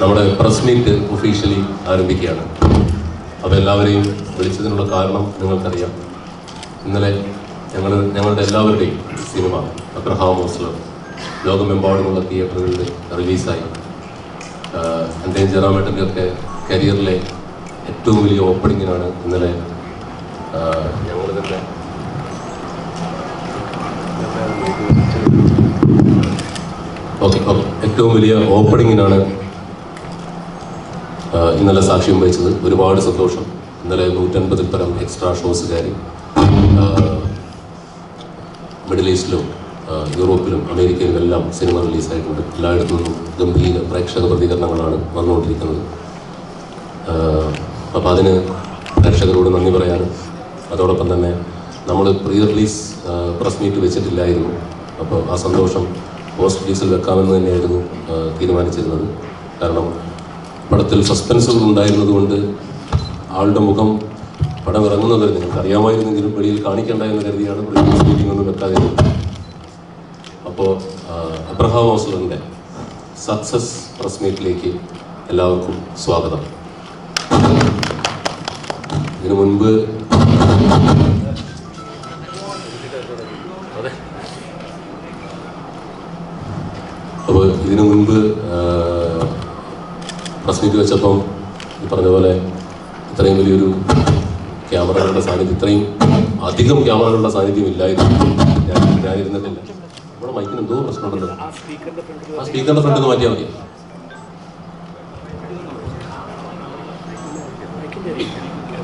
നമ്മുടെ press meet officially ആരംഭിക്കുകയാണ്. അപ്പോൾ എല്ലാവരെയും വിളിച്ചതിനുള്ള കാരണം നിങ്ങൾക്കറിയാം. ഇന്നലെ ഞങ്ങളുടെ എല്ലാവരുടെയും സിനിമ അബ്രഹാം ഓസ്ലർ ലോകമെമ്പാടുമുള്ള തിയേറ്ററുകളിൽ റിലീസായി. എൻ്റെയും ജെറാമേട്ടൻ്റെ ഒക്കെ കരിയറിലെ ഏറ്റവും വലിയ ഓപ്പണിങ്ങിനാണ് ഇന്നലെ ഞങ്ങൾ തന്നെ ഏറ്റവും വലിയ ഓപ്പണിങ്ങിനാണ് ഇന്നലെ സാക്ഷ്യം വഹിച്ചത്. ഒരുപാട് സന്തോഷം. ഇന്നലെ 150-ൽ പരം എക്സ്ട്രാ ഷോസ് കയറി. മിഡിൽ ഈസ്റ്റിലും യൂറോപ്പിലും അമേരിക്കയിലും എല്ലാം സിനിമ റിലീസായിട്ടുണ്ട്. എല്ലായിടത്തു നിന്നും ഗംഭീര പ്രേക്ഷക പ്രതികരണങ്ങളാണ് വന്നുകൊണ്ടിരിക്കുന്നത്. അപ്പോൾ അതിന് പ്രേക്ഷകരോട് നന്ദി പറയാനും അതോടൊപ്പം തന്നെ നമ്മൾ പ്രീ റിലീസ് പ്രസ് മീറ്റ് വെച്ചിട്ടില്ലായിരുന്നു. അപ്പോൾ ആ സന്തോഷം പോസ്റ്റ് റിലീസിൽ വെക്കാമെന്ന് തന്നെയായിരുന്നു തീരുമാനിച്ചിരുന്നത്. കാരണം പടത്തിൽ സസ്പെൻസുകൾ ഉണ്ടായിരുന്നതുകൊണ്ട് ആളുടെ മുഖം പടം ഇറങ്ങുന്നത് നിങ്ങൾക്ക് അറിയാമായിരുന്നെങ്കിലും വെളിയിൽ കാണിക്കേണ്ട എന്ന് കരുതിയാണ് പ്രീ റിലീസ് മീറ്റിംഗ് ഒന്നും വെക്കാതിരുന്നത്. അപ്പോൾ അബ്രഹാം ഓസ്ലറിൻ്റെ സക്സസ് പ്രസ് മീറ്റിലേക്ക് എല്ലാവർക്കും സ്വാഗതം. ഇതിനു മുൻപ് പ്രസ് മീറ്റ് വെച്ചപ്പം ഈ പറഞ്ഞ പോലെ ഇത്രയും വലിയൊരു ക്യാമറകളുടെ സാന്നിധ്യം, ഇത്രയും അധികം ക്യാമറകളുടെ സാന്നിധ്യം ഇല്ലായിരുന്നു. ഞാനിരുന്നിട്ടില്ല. നമ്മുടെ മൈക്കിന് എന്തോ പ്രശ്നമുണ്ടല്ലോ. ആ സ്പീക്കറിന്റെ ഫ്രണ്ട് ഒന്ന് മാറ്റിയാൽ മതി.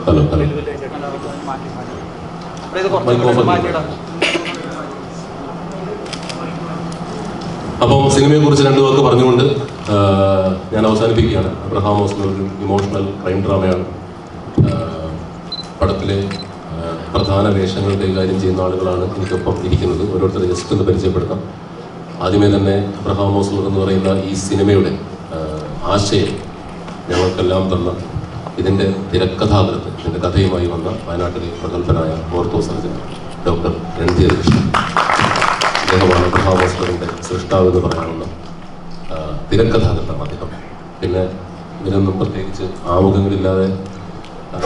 Hello mike off. അപ്പം സിനിമയെക്കുറിച്ച് രണ്ടു വാക്ക് പറഞ്ഞുകൊണ്ട് ഞാൻ അവസാനിപ്പിക്കുകയാണ്. അബ്രഹാം ഓസ്ലർ ഒരു ഇമോഷണൽ ക്രൈം ഡ്രാമയാണ്. പടത്തിലെ പ്രധാന വേഷങ്ങൾ കൈകാര്യം ചെയ്യുന്ന ആളുകളാണ് എനിക്കൊപ്പം ഇരിക്കുന്നത്. ഓരോരുത്തരെ ജസ്റ്റ് ഒന്ന് പരിചയപ്പെടുത്താം. ആദ്യമേ തന്നെ അബ്രഹാം ഓസ്ലർ എന്ന് പറയുന്ന ഈ സിനിമയുടെ ആശയം ഞങ്ങൾക്കെല്ലാം തന്ന ഇതിൻ്റെ തിരക്കഥാകൃത്ത്, ഇതിൻ്റെ കഥയുമായി വന്ന വയനാട്ടിലെ പ്രഗത്ഭനായ ortho surgeon doctor Randhir Krishnan. അദ്ദേഹമാണ് അബ്രഹാം ഓസ്ലറിൻ്റെ സൃഷ്ടാവ് എന്ന് പറയാനുള്ള തിരക്കഥാകൃത്താണ് അദ്ദേഹം. പിന്നെ ഇതിനൊന്നും പ്രത്യേകിച്ച് ആമുഖങ്ങളില്ലാതെ,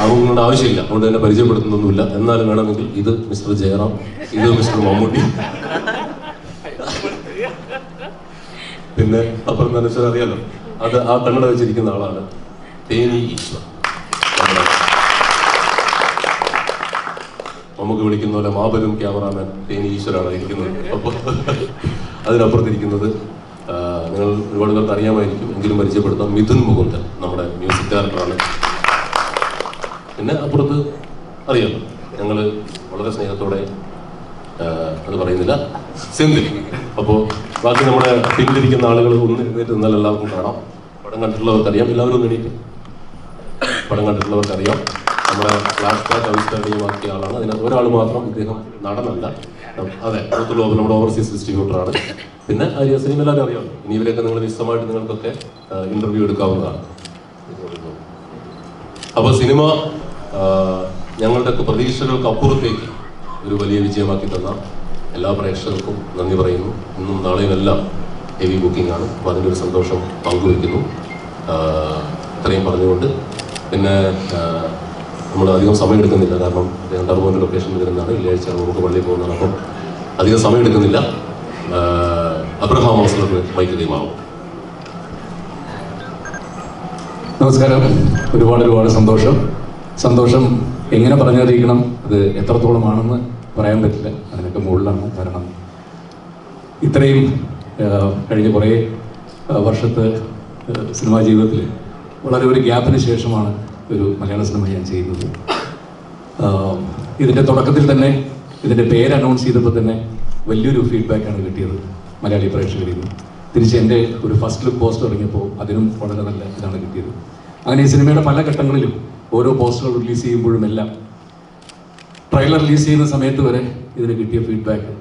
ആമുഖങ്ങളുടെ ആവശ്യമില്ല, അതുകൊണ്ട് തന്നെ പരിചയപ്പെടുത്തുന്നൊന്നുമില്ല. എന്നാലും വേണമെങ്കിൽ ഇത് മിസ്റ്റർ ജയറാം, ഇത് മിസ്റ്റർ മമ്മൂട്ടി, പിന്നെ അപ്പുറം നനച്ചാൽ അറിയാലോ, അത് ആ കണ്ണട വെച്ചിരിക്കുന്ന ആളാണ് തേനി ഈശ്വർ. നമുക്ക് വിളിക്കുന്ന പോലെ മാബലും ക്യാമറാമാൻ തേനി ഈശ്വരാണ് ഇരിക്കുന്നത്. അപ്പോൾ അതിനപ്പുറത്തിരിക്കുന്നത് നിങ്ങൾ ഒരുപാട് പേർക്ക് അറിയാമായിരിക്കും, എങ്കിലും പരിചയപ്പെടുത്താം, മിഥുൻ മുകുന്ദൻ, നമ്മുടെ മ്യൂസിക് ഡയറക്ടറാണ്. പിന്നെ അപ്പുറത്ത് അറിയാമല്ലോ, ഞങ്ങൾ വളരെ സ്നേഹത്തോടെ അത് പറയുന്നില്ല, സെന്തിൽ. അപ്പോൾ ബാക്കി നമ്മുടെ പിന്നിലിരിക്കുന്ന ആളുകൾ ഒന്ന് എഴുന്നേറ്റ് നിന്നാൽ എല്ലാവർക്കും കാണാം. പടം കണ്ടിട്ടുള്ളവർക്കറിയാം, എല്ലാവരും ഒന്ന് എണീറ്റ്. പടം കണ്ടിട്ടുള്ളവർക്കറിയാം, നമ്മുടെ ഫ്ലാഷ് ബാക്ക് അവിഷ്കരണീയമാക്കിയ ആളാണ്. അതിനകത്ത് ഒരാൾ മാത്രം, ഇദ്ദേഹം നടനല്ല, അതെ, പുറത്തുള്ള നമ്മുടെ ഓവർസീസ് ഡിസ്ട്രിബ്യൂട്ടറാണ്. പിന്നെ ആര്യ സിനിമ എല്ലാവരും അറിയാം. ഇനി ഇവരൊക്കെ നിങ്ങൾ വിശദമായിട്ട് നിങ്ങൾക്കൊക്കെ ഇന്റർവ്യൂ എടുക്കാവുന്നതാണ്. അപ്പോൾ സിനിമ ഞങ്ങളുടെയൊക്കെ പ്രതീക്ഷകൾക്ക് അപ്പുറത്തേക്ക് ഒരു വലിയ വിജയമാക്കി തന്ന എല്ലാ പ്രേക്ഷകർക്കും നന്ദി പറയുന്നു. ഇന്നും നാളെയും എല്ലാം ഹെവി ബുക്കിംഗ് ആണ്. അപ്പോൾ അതിൻ്റെ ഒരു സന്തോഷം പങ്കുവയ്ക്കുന്നു. ഇത്രയും പറഞ്ഞുകൊണ്ട് പിന്നെ നമ്മൾ അധികം സമയം എടുക്കുന്നില്ല, കാരണം ടർബോൻ്റെ ലൊക്കേഷനിൽ വരുന്നതാണ്. വെള്ളിയാഴ്ച നമുക്ക് പള്ളിയിൽ പോകുന്നതാണ്. അപ്പം അധികം സമയം എടുക്കുന്നില്ല. അബ്രഹാം ഓസ്ലറിന് മൈക്ക് കൈമാറും. നമസ്കാരം. ഒരുപാട് സന്തോഷം എങ്ങനെ പറഞ്ഞറിയിക്കണം, അത് എത്രത്തോളമാണെന്ന് പറയാൻ പറ്റില്ല. അതിനൊക്കെ മുകളിലാണ്. കാരണം ഇത്രയും കഴിഞ്ഞ കുറേ വർഷത്തെ സിനിമാ ജീവിതത്തിൽ വളരെ ഒരു ഗ്യാപ്പിന് ശേഷമാണ് ഒരു മലയാള സിനിമ ഞാൻ ചെയ്യുന്നത്. ഇതിൻ്റെ തുടക്കത്തിൽ തന്നെ, ഇതിൻ്റെ പേര് അനൗൺസ് ചെയ്തപ്പോൾ തന്നെ വലിയൊരു ഫീഡ്ബാക്കാണ് കിട്ടിയത് മലയാളി പ്രേക്ഷകരിൽ നിന്ന്. തിരിച്ച് എൻ്റെ ഒരു ഫസ്റ്റ് ലുക്ക് പോസ്റ്റർ ഇറങ്ങിയപ്പോൾ അതിനും വളരെ നല്ല ഇതാണ് കിട്ടിയത്. അങ്ങനെ ഈ സിനിമയുടെ പല ഘട്ടങ്ങളിലും ഓരോ പോസ്റ്ററുകൾ റിലീസ് ചെയ്യുമ്പോഴും എല്ലാം, ട്രെയിലർ റിലീസ് ചെയ്യുന്ന സമയത്ത് വരെ ഇതിന് കിട്ടിയ ഫീഡ്ബാക്ക്,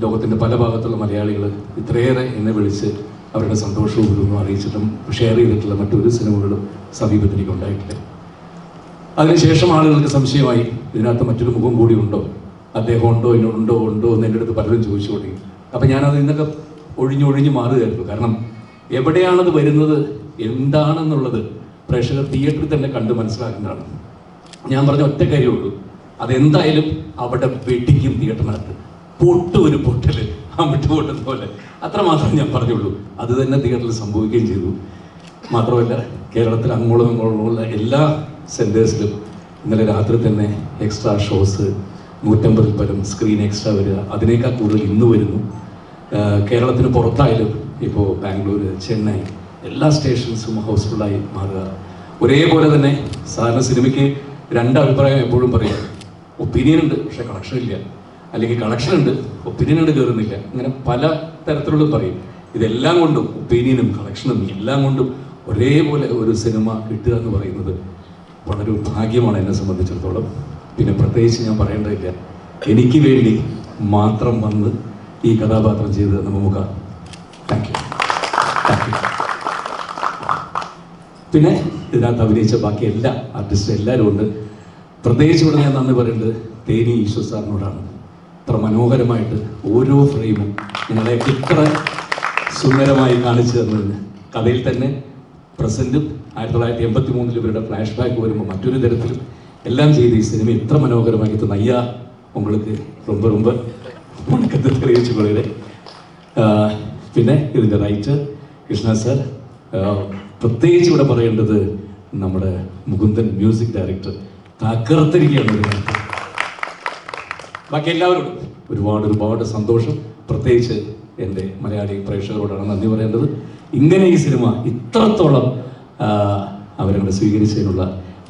ലോകത്തിൻ്റെ പല ഭാഗത്തുള്ള മലയാളികൾ ഇത്രയേറെ എന്നെ വിളിച്ച് അവരുടെ സന്തോഷവും ഇതൊന്നും അറിയിച്ചിട്ടും ഷെയർ ചെയ്തിട്ടുള്ള മറ്റൊരു സിനിമകളും സമീപത്തിൽ എനിക്ക് ഉണ്ടായിട്ടില്ല. അതിനുശേഷം ആളുകൾക്ക് സംശയമായി, ഇതിനകത്ത് മറ്റൊരു മുഖം കൂടി ഉണ്ടോ, അദ്ദേഹം ഉണ്ടോ എന്ന് എൻ്റെ അടുത്ത് പലരും ചോദിച്ചു തുടങ്ങി. അപ്പം ഞാനത് ഇന്നൊക്കെ ഒഴിഞ്ഞൊഴിഞ്ഞ് മാറുകയായിരുന്നു. കാരണം എവിടെയാണത് വരുന്നത് എന്താണെന്നുള്ളത് പ്രേക്ഷകർ തിയേറ്ററിൽ തന്നെ കണ്ട് മനസ്സിലാക്കുന്നതാണ്. ഞാൻ പറഞ്ഞ ഒറ്റ കാര്യമുള്ളൂ, അതെന്തായാലും അവിടെ വെടിക്കും തിയേറ്ററിനകത്ത്. ഒരു പൊട്ടൽ അമിട്ട് പൊട്ടുന്ന പോലെ, അത്രമാത്രം ഞാൻ പറഞ്ഞുള്ളൂ. അത് തന്നെ തിയേറ്ററിൽ സംഭവിക്കുകയും ചെയ്തു. മാത്രമല്ല, കേരളത്തിൽ അങ്ങോളം ഇങ്ങോളമുള്ള എല്ലാ സെൻറ്റേഴ്സിലും ഇന്നലെ രാത്രി തന്നെ എക്സ്ട്രാ ഷോസ് 150 പരം സ്ക്രീൻ എക്സ്ട്രാ വരിക, അതിനേക്കാൾ കൂടുതൽ ഇന്ന് വരുന്നു. കേരളത്തിന് പുറത്തായാലും ഇപ്പോൾ ബാംഗ്ലൂർ, ചെന്നൈ എല്ലാ സ്റ്റേഷൻസും ഹൗസ്ഫുള്ളായി മാറുക. ഒരേപോലെ തന്നെ സാധാരണ സിനിമയ്ക്ക് രണ്ട് അഭിപ്രായം എപ്പോഴും പറയാം. ഒപ്പീനിയൻ ഉണ്ട് പക്ഷെ കളക്ഷൻ ഇല്ല, അല്ലെങ്കിൽ കളക്ഷൻ ഉണ്ട് ഒപ്പീനിയൻ ഉണ്ട് കയറുന്നില്ല. ഇങ്ങനെ പല തരത്തിലുള്ള പറയും. ഇതെല്ലാം കൊണ്ടും ഒപ്പീനിയനും കളക്ഷനും എല്ലാം കൊണ്ടും ഒരേപോലെ ഒരു സിനിമ കിട്ടുക എന്ന് പറയുന്നത് വളരെ ഭാഗ്യമാണ് എന്നെ സംബന്ധിച്ചിടത്തോളം. പിന്നെ പ്രത്യേകിച്ച് ഞാൻ പറയേണ്ടതില്ല, എനിക്ക് വേണ്ടി മാത്രം വന്ന് ഈ കഥാപാത്രം ചെയ്ത് നമുക്ക് താങ്ക് യു. പിന്നെ ഇതിനകത്ത് അഭിനയിച്ച ബാക്കി എല്ലാ ആർട്ടിസ്റ്റും എല്ലാവരും ഉണ്ട്. പ്രത്യേകിച്ച് ഇവിടെ ഞാൻ നന്ദി പറയേണ്ടത് തേനി ഈശ്വർ സാറിനോടാണ്. ഇത്ര മനോഹരമായിട്ട് ഓരോ ഫ്രെയിമും നിങ്ങളെ ഇത്ര സുന്ദരമായി കാണിച്ചു തന്നതിന്. കഥയിൽ തന്നെ പ്രസൻറ്റും 1983 ഇവരുടെ ഫ്ലാഷ് ബാക്ക് വരുമ്പോൾ മറ്റൊരു തരത്തിലും എല്ലാം ചെയ്ത് ഈ സിനിമ ഇത്ര മനോഹരമാക്കി തന്ന അയ്യാ உங்களுக்கு ரொம்ப ரொம்ப വണക്കത്തെ തെളിയിച്ചു കൊള്ളേ. പിന്നെ ഇതിൻ്റെ റൈറ്റർ കൃഷ്ണ സാർ, പ്രത്യേകിച്ച് ഇവിടെ പറയേണ്ടത് നമ്മുടെ മുകുന്ദൻ മ്യൂസിക് ഡയറക്ടർ തകർത്തിരിക്കുകയാണ്. ബാക്കി എല്ലാവരോടും ഒരുപാട് സന്തോഷം. പ്രത്യേകിച്ച് എൻ്റെ മലയാളി പ്രേക്ഷകരോടാണ് നന്ദി പറയേണ്ടത്. ഇങ്ങനെ ഈ സിനിമ ഇത്രത്തോളം അവരവിടെ സ്വീകരിച്ചതിനുള്ള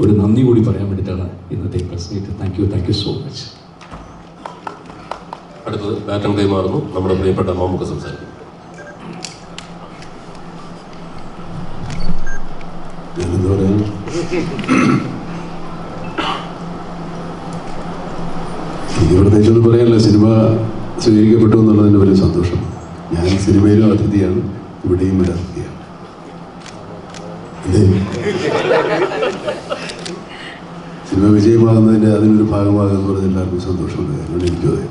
ഒരു നന്ദി കൂടി പറയാൻ വേണ്ടിയിട്ടാണ് ഇന്നത്തെ press meet. Thank you so much. അടുത്തത് ബാറ്റൺ കൈമാറുന്നു നമ്മുടെ പ്രിയപ്പെട്ട മമ്മൂക്ക സംസാരിക്കും. ഞാനെന്താ പറയാ, എനിക്ക് പ്രത്യേകിച്ചൊന്നും പറയാനില്ല. സിനിമ സ്വീകരിക്കപ്പെട്ടു എന്നുള്ളതിൻ്റെ വലിയ സന്തോഷം. ഞാൻ സിനിമയിലും അതിഥിയാണ്, ഇവിടെയും ഒരു അതിഥിയാണ്. സിനിമ വിജയമാകുന്നതിൻ്റെ അതിനൊരു ഭാഗമാകുമെന്ന് പറഞ്ഞ എല്ലാവർക്കും സന്തോഷമുണ്ട്. അതുകൊണ്ട് എനിക്കും അതെ.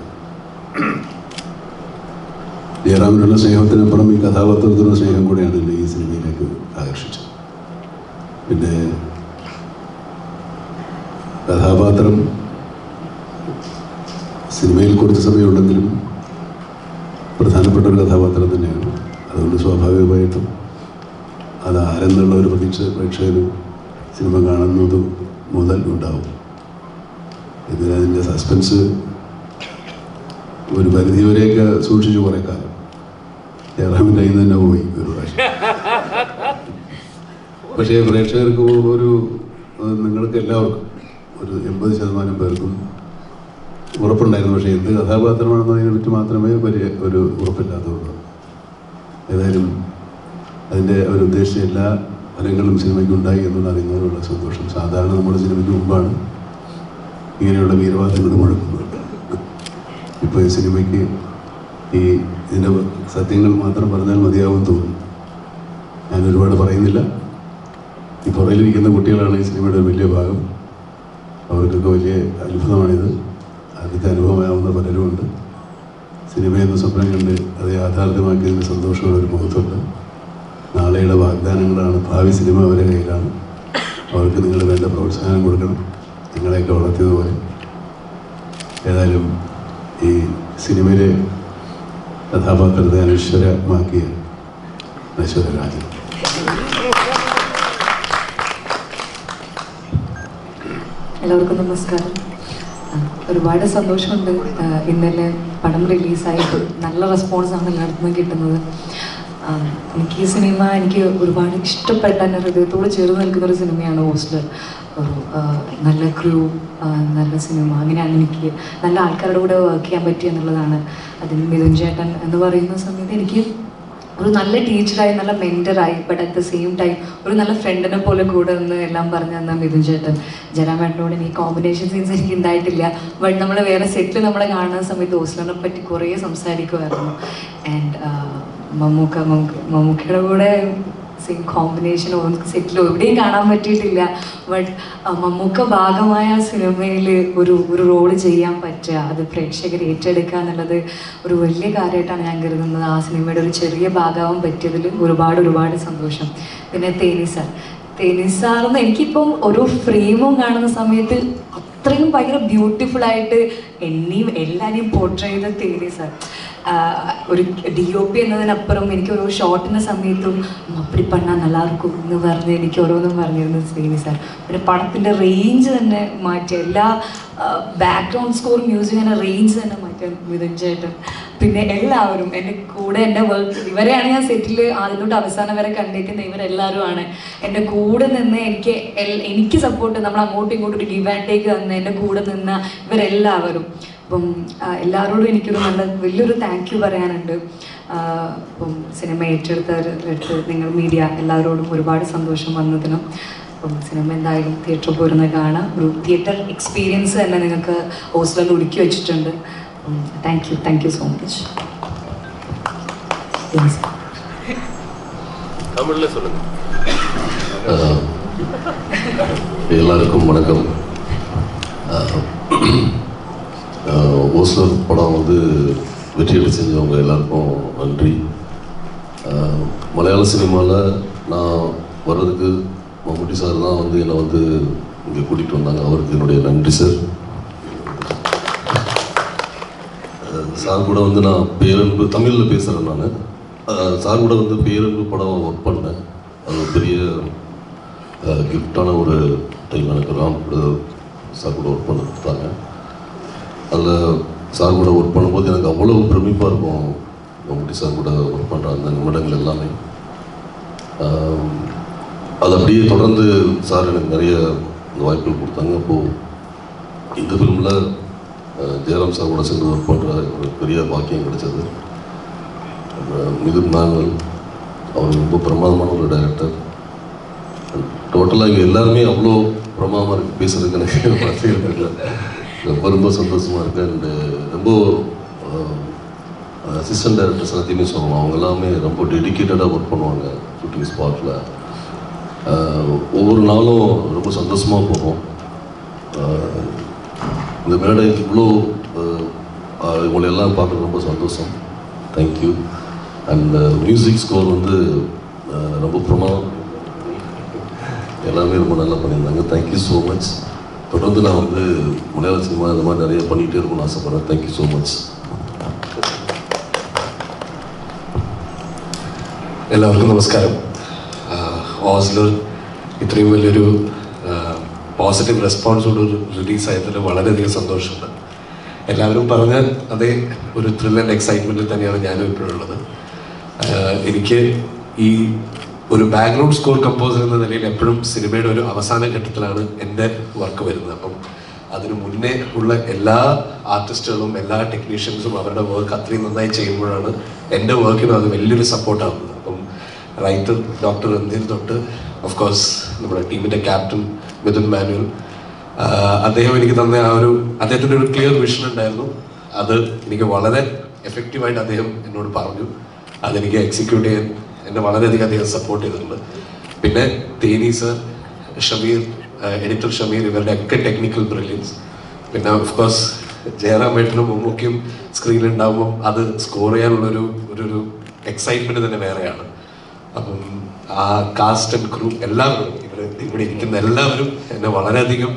ജയറാമിനുള്ള സ്നേഹത്തിനപ്പുറം ഈ കഥാപാത്രത്തിനുള്ള സ്നേഹം കൂടെയാണ് എന്നെ ഈ സിനിമയിലേക്ക് ആകർഷിച്ചത്. പിന്നെ കഥാപാത്രം സിനിമയിൽ കുറച്ച് സമയമുണ്ടെങ്കിലും പ്രധാനപ്പെട്ട ഒരു കഥാപാത്രം തന്നെയാണ്. അതുകൊണ്ട് സ്വാഭാവികമായിട്ടും അത് ആരെന്നുള്ള ഒരു പ്രതീക്ഷ പ്രേക്ഷകരും സിനിമ കാണുന്നത് മുതൽ ഉണ്ടാവും. ഇതിൻ്റെ സസ്പെൻസ് ഒരു പരിധിവരെയൊക്കെ സൂക്ഷിച്ചു കുറേ കാലം. ജയറാമിൻ്റെ കയ്യിൽ നിന്ന് തന്നെ പോയി ഒരു പ്രാവശ്യം. പക്ഷേ പ്രേക്ഷകർക്ക് ഒരു നിങ്ങൾക്ക് എല്ലാവർക്കും ഒരു 80% പേർക്കും ഉറപ്പുണ്ടായിരുന്നു. പക്ഷേ എന്ത് കഥാപാത്രമാണെന്നതിനെ പറ്റി മാത്രമേ വലിയ ഒരു ഉറപ്പില്ലാത്തതുള്ളൂ. ഏതായാലും അതിൻ്റെ അവരുദ്ദേശിച്ച എല്ലാ ഫലങ്ങളും സിനിമയ്ക്ക് ഉണ്ടായി എന്നുള്ള അറിയുന്നതിനുള്ള സന്തോഷം. സാധാരണ നമ്മുടെ സിനിമയ്ക്ക് മുമ്പാണ് ഇങ്ങനെയുള്ള വീരവാദങ്ങൾ മുഴക്കുന്നത്. ഇപ്പോൾ ഈ സിനിമയ്ക്ക് ഇതിൻ്റെ സത്യങ്ങൾ മാത്രം പറഞ്ഞാൽ മതിയാവുമെന്ന് തോന്നുന്നു. ഞാൻ ഒരുപാട് പറയുന്നില്ല. ഈ പുറയിലിരിക്കുന്ന കുട്ടികളാണ് ഈ സിനിമയുടെ വലിയ ഭാഗം. അവർക്കൊക്കെ വലിയ അത്ഭുതമാണിത്. ആദ്യത്തെ അനുഭവമാവുന്ന പലരുമുണ്ട്. സിനിമയെന്ന് സ്വപ്നം കണ്ട് അത് യാഥാർത്ഥ്യമാക്കിയതിന് സന്തോഷമുള്ളൊരു മുഖത്തുണ്ട്. നാളെയുടെ വാഗ്ദാനങ്ങളാണ്, ഭാവി സിനിമ അവരുടെ കയ്യിലാണ്. അവർക്ക് നിങ്ങൾ വേണ്ട പ്രോത്സാഹനം കൊടുക്കണം, നിങ്ങളെയൊക്കെ വളർത്തിയതുപോലെ. ഏതായാലും ഈ സിനിമയിലെ കഥാപാത്രത്തെ അനശ്വരമാക്കിയ നശ്വരരാജൻ. എല്ലാവർക്കും നമസ്കാരം. ഒരുപാട് സന്തോഷമുണ്ട്. ഇന്നലെ പടം റിലീസായിട്ട് നല്ല റെസ്പോൺസാണ് എല്ലായിടത്തും കിട്ടുന്നത്. എനിക്ക് ഈ സിനിമ എനിക്ക് ഒരുപാട് ഇഷ്ടപ്പെട്ട, എൻ്റെ ഹൃദയത്തോട് ചേർന്ന് നിൽക്കുന്നൊരു സിനിമയാണ് ഹോസ്റ്റലർ. ഒരു നല്ല ക്രൂ, നല്ല സിനിമ, അങ്ങനെയാണ് എനിക്ക് നല്ല ആൾക്കാരുടെ കൂടെ വർക്ക് ചെയ്യാൻ പറ്റുക എന്നുള്ളതാണ്. അതിന് മിഥുൻ ചേട്ടൻ എന്ന് പറയുന്ന സമയത്ത് എനിക്ക് ഒരു നല്ല ടീച്ചറായി, നല്ല മെൻറ്ററായി, but at the same time ഒരു നല്ല ഫ്രണ്ടിനെ പോലെ കൂടെ നിന്ന് എല്ലാം പറഞ്ഞു തന്ന മിഥുൻ ചേട്ടൻ. ജയറാമേട്ടനോട് എനിക്ക് കോമ്പിനേഷൻ സീൻസ് എനിക്ക് ഉണ്ടായിട്ടില്ല, ബട്ട് നമ്മൾ വേറെ സെറ്റിൽ നമ്മളെ കാണുന്ന സമയത്ത് ഹോസ്റ്റലിനെ പറ്റി കുറേ സംസാരിക്കുമായിരുന്നു. ആൻഡ് മമ്മൂക്കയുടെ കൂടെ സെയിം കോമ്പിനേഷനോ സെറ്റിലോ എവിടെയും കാണാൻ പറ്റിയിട്ടില്ല. ബട്ട് മമ്മൂക്ക ഭാഗമായ സിനിമയിൽ ഒരു റോള് ചെയ്യാൻ പറ്റുക, അത് പ്രേക്ഷകർ ഏറ്റെടുക്കുക എന്നുള്ളത് ഒരു വലിയ കാര്യമായിട്ടാണ് ഞാൻ കരുതുന്നത്. ആ സിനിമയുടെ ഒരു ചെറിയ ഭാഗമാവാൻ പറ്റിയതിൽ ഒരുപാട് സന്തോഷം. പിന്നെ തേനി സാറെന്ന് എനിക്കിപ്പം ഓരോ ഫ്രെയിമും കാണുന്ന സമയത്ത് അത്രയും ഭയങ്കര ബ്യൂട്ടിഫുൾ ആയിട്ട് എന്നെയും എല്ലാവരെയും പോർട്രേ ചെയ്ത തേനി സാർ. ഒരു DOP എന്നതിനപ്പുറം എനിക്ക് ഓരോ ഷോട്ടിൻ്റെ സമയത്തും അപ്പടി പണ്ണാൽ നല്ല ഇരിക്കും എന്ന് പറഞ്ഞ് എനിക്ക് ഓരോന്നും പറഞ്ഞിരുന്നു തേനി സാർ. പിന്നെ പടത്തിൻ്റെ റേഞ്ച് തന്നെ മാറ്റി, എല്ലാ ബാക്ക്ഗ്രൗണ്ട് സ്കോർ മ്യൂസിക് തന്നെ റേഞ്ച് തന്നെ മാറ്റാൻ മിഥുൻ ചേട്ടൻ. പിന്നെ എല്ലാവരും എൻ്റെ കൂടെ എൻ്റെ വർക്ക്, ഇവരെയാണ് ഞാൻ സെറ്റിൽ ആദ്യം തൊട്ട് അവസാനം വരെ കണ്ടേക്കുന്ന ഇവരെല്ലാവരുമാണ് എൻ്റെ കൂടെ നിന്ന് എനിക്ക് സപ്പോർട്ട്, നമ്മൾ അങ്ങോട്ടും ഇങ്ങോട്ടും ഒരു ഗിവ് ആൻഡ് ടേക്ക് തന്ന് എൻ്റെ കൂടെ നിന്ന ഇവരെല്ലാവരും. അപ്പം എല്ലാവരോടും എനിക്കൊരു വലിയൊരു താങ്ക് യു പറയാനുണ്ട്. അപ്പം സിനിമ ഏറ്റെടുത്ത് നിങ്ങൾ മീഡിയ എല്ലാവരോടും ഒരുപാട് സന്തോഷം വന്നതിനും. അപ്പം സിനിമ എന്തായാലും തിയേറ്ററിൽ പോരുന്ന കാണാം, ഒരു തിയേറ്റർ എക്സ്പീരിയൻസ് തന്നെ നിങ്ങൾക്ക് ഹോസ്റ്റലിൽ ഒരുക്കി വെച്ചിട്ടുണ്ട്. Thank you so much. எல்லாருக்கும் வணக்கம். ஓஸ்லர் படம் வந்து வெற்றியடை செஞ்சவங்க எல்லாருக்கும் நன்றி. மலையாள சினிமாவில் நான் வர்றதுக்கு மம்முட்டி சார் தான் வந்து என்னை வந்து இங்கே கூட்டிகிட்டு வந்தாங்க. அவருக்கு என்னுடைய நன்றி சார். சார் கூட வந்து நான் பேரன்பு தமிழில் பேசுகிறேன். நான் சார் கூட வந்து பேரன்பு படம் ஒர்க் பண்ணேன். அது ஒரு பெரிய கிஃப்டான ஒரு டைம் எனக்கு. ராம் கூட சார் கூட ஒர்க் பண்ண கொடுத்தாங்க. அதில் சார் கூட ஒர்க் பண்ணும்போது எனக்கு அவ்வளோ பிரமிப்பாக இருக்கும். மம்முட்டி சார் கூட ஒர்க் பண்ணுற அந்த நிமிடங்கள் எல்லாமே அது அப்படியே தொடர்ந்து சார் எனக்கு நிறைய வாய்ப்புகள் கொடுத்தாங்க. அப்போது இந்த ஃபிலிமில் ஜெயராம் சார் கூட சேர்ந்து ஒர்க் பண்ணுற ஒரு பெரிய பாக்கியம் கிடைச்சது. மிதுன் மேனுவல் அவர் ரொம்ப பிரமாதமான ஒரு டைரக்டர். டோட்டலாக இங்கே எல்லாருமே அவ்வளோ பிரமாதமாக இருக்குது. பேசுகிறதுக்கு எனக்கு வார்த்தைகள் ரொம்ப சந்தோஷமாக இருக்குது. அண்டு ரொம்ப அசிஸ்டன்ட் டைரக்டர்ஸ் எல்லாத்தையுமே சொல்லணும். அவங்க எல்லாமே ரொம்ப டெடிக்கேட்டடாக ஒர்க் பண்ணுவாங்க ஷூட்டிங் ஸ்பாட்டில். ஒவ்வொரு நாளும் ரொம்ப சந்தோஷமாக போகும். இந்த மேடை இவ்வளோ இவங்களை எல்லாம் பார்க்குறது ரொம்ப சந்தோஷம். தேங்க்யூ. அண்ட் மியூசிக் ஸ்கோர் வந்து ரொம்ப பிரமாதம், எல்லாமே ரொம்ப நல்லா பண்ணியிருந்தாங்க. Thank you so much. தொடர்ந்து நான் வந்து மலையாள சினிமா இந்த மாதிரி நிறைய பண்ணிகிட்டே இருக்கணும்னு ஆசைப்பட்றேன். Thank you so much. എല്ലാവർക്കും നമസ്കാരം. ഓസ്ലർ ഇത്രയും വലിയൊരു പോസിറ്റീവ് റെസ്പോൺസോട് റിലീസായതിൽ വളരെയധികം സന്തോഷമുണ്ട്. എല്ലാവരും പറഞ്ഞ അതേ ഒരു ത്രിൽ ആൻഡ് എക്സൈറ്റ്മെൻറ്റിൽ തന്നെയാണ് ഞാനും ഇപ്പോഴുള്ളത്. എനിക്ക് ഈ ഒരു ബാക്ക്ഗ്രൗണ്ട് സ്കോർ കമ്പോസർ എന്ന നിലയിൽ എപ്പോഴും സിനിമയുടെ ഒരു അവസാന ഘട്ടത്തിലാണ് എൻ്റെ വർക്ക് വരുന്നത്. അപ്പം അതിന് മുന്നേ ഉള്ള എല്ലാ ആർട്ടിസ്റ്റുകളും എല്ലാ ടെക്നീഷ്യൻസും അവരുടെ വർക്ക് അത്രയും നന്നായി ചെയ്യുമ്പോഴാണ് എൻ്റെ വർക്കിനും അത് വലിയൊരു സപ്പോർട്ടാകുന്നത്. അപ്പം റൈറ്റർ ഡോക്ടർ രന്തീർ തൊട്ട് ഓഫ് കോഴ്സ് നമ്മുടെ ടീമിൻ്റെ ക്യാപ്റ്റൻ മിഥുൻ മാനുവൽ, അദ്ദേഹം എനിക്ക് തന്ന അദ്ദേഹത്തിൻ്റെ ഒരു ക്ലിയർ വിഷൻ ഉണ്ടായിരുന്നു. അത് എനിക്ക് വളരെ എഫക്റ്റീവായിട്ട് അദ്ദേഹം എന്നോട് പറഞ്ഞു. അതെനിക്ക് എക്സിക്യൂട്ട് ചെയ്യാൻ എന്നെ വളരെയധികം അദ്ദേഹം സപ്പോർട്ട് ചെയ്തിട്ടുണ്ട്. പിന്നെ തേനി സർ, ഷമീർ, എഡിറ്റർ ഷമീർ, ഇവരുടെയൊക്കെ ടെക്നിക്കൽ ബ്രില്യൻസ്. പിന്നെ ഓഫ് കോഴ്സ് ജയറാമേട്ടനും മമ്മൂക്കയും സ്ക്രീനിലുണ്ടാകുമ്പം അത് സ്കോർ ചെയ്യാനുള്ളൊരു ഒരു എക്സൈറ്റ്മെൻറ്റ് തന്നെ വേറെയാണ്. അപ്പം ആ കാസ്റ്റ് ആൻഡ് ക്രൂ എല്ലാവരും ഇവിടെ ഇരിക്കുന്ന എല്ലാവരും എന്നെ വളരെയധികം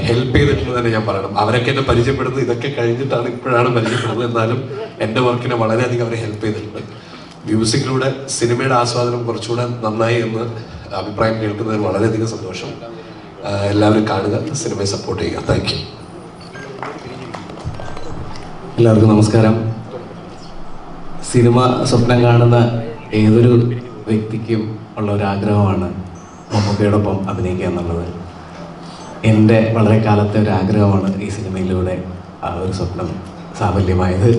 ഹെൽപ്പ് ചെയ്തിട്ടുണ്ട് തന്നെ ഞാൻ പറയണം. അവരൊക്കെ എന്നെ പരിചയപ്പെടുന്നത് ഇതൊക്കെ കഴിഞ്ഞിട്ടാണ്, ഇപ്പോഴാണ് പരിചയപ്പെടുന്നത്. എന്നാലും എൻ്റെ വർക്കിനെ വളരെയധികം അവരെ ഹെൽപ്പ് ചെയ്തിട്ടുണ്ട്. മ്യൂസിക്കിലൂടെ സിനിമയുടെ ആസ്വാദനം കുറച്ചുകൂടെ നന്നായി എന്ന് അഭിപ്രായം കേൾക്കുന്നതിൽ വളരെയധികം സന്തോഷം. എല്ലാവരും കാണുക, സിനിമയെ സപ്പോർട്ട് ചെയ്യുക. Thank you. എല്ലാവർക്കും നമസ്കാരം. സിനിമ സ്വപ്നം കാണുന്ന ഏതൊരു വ്യക്തിക്കും ഉള്ള ഒരു ആഗ്രഹമാണ് മമ്മൂക്കയോടൊപ്പം അഭിനയിക്കുക എന്നുള്ളത്. എൻ്റെ വളരെ കാലത്തെ ഒരു ആഗ്രഹമാണ് ഈ സിനിമയിലൂടെ ആ ഒരു സ്വപ്നം സാഫല്യമായത്.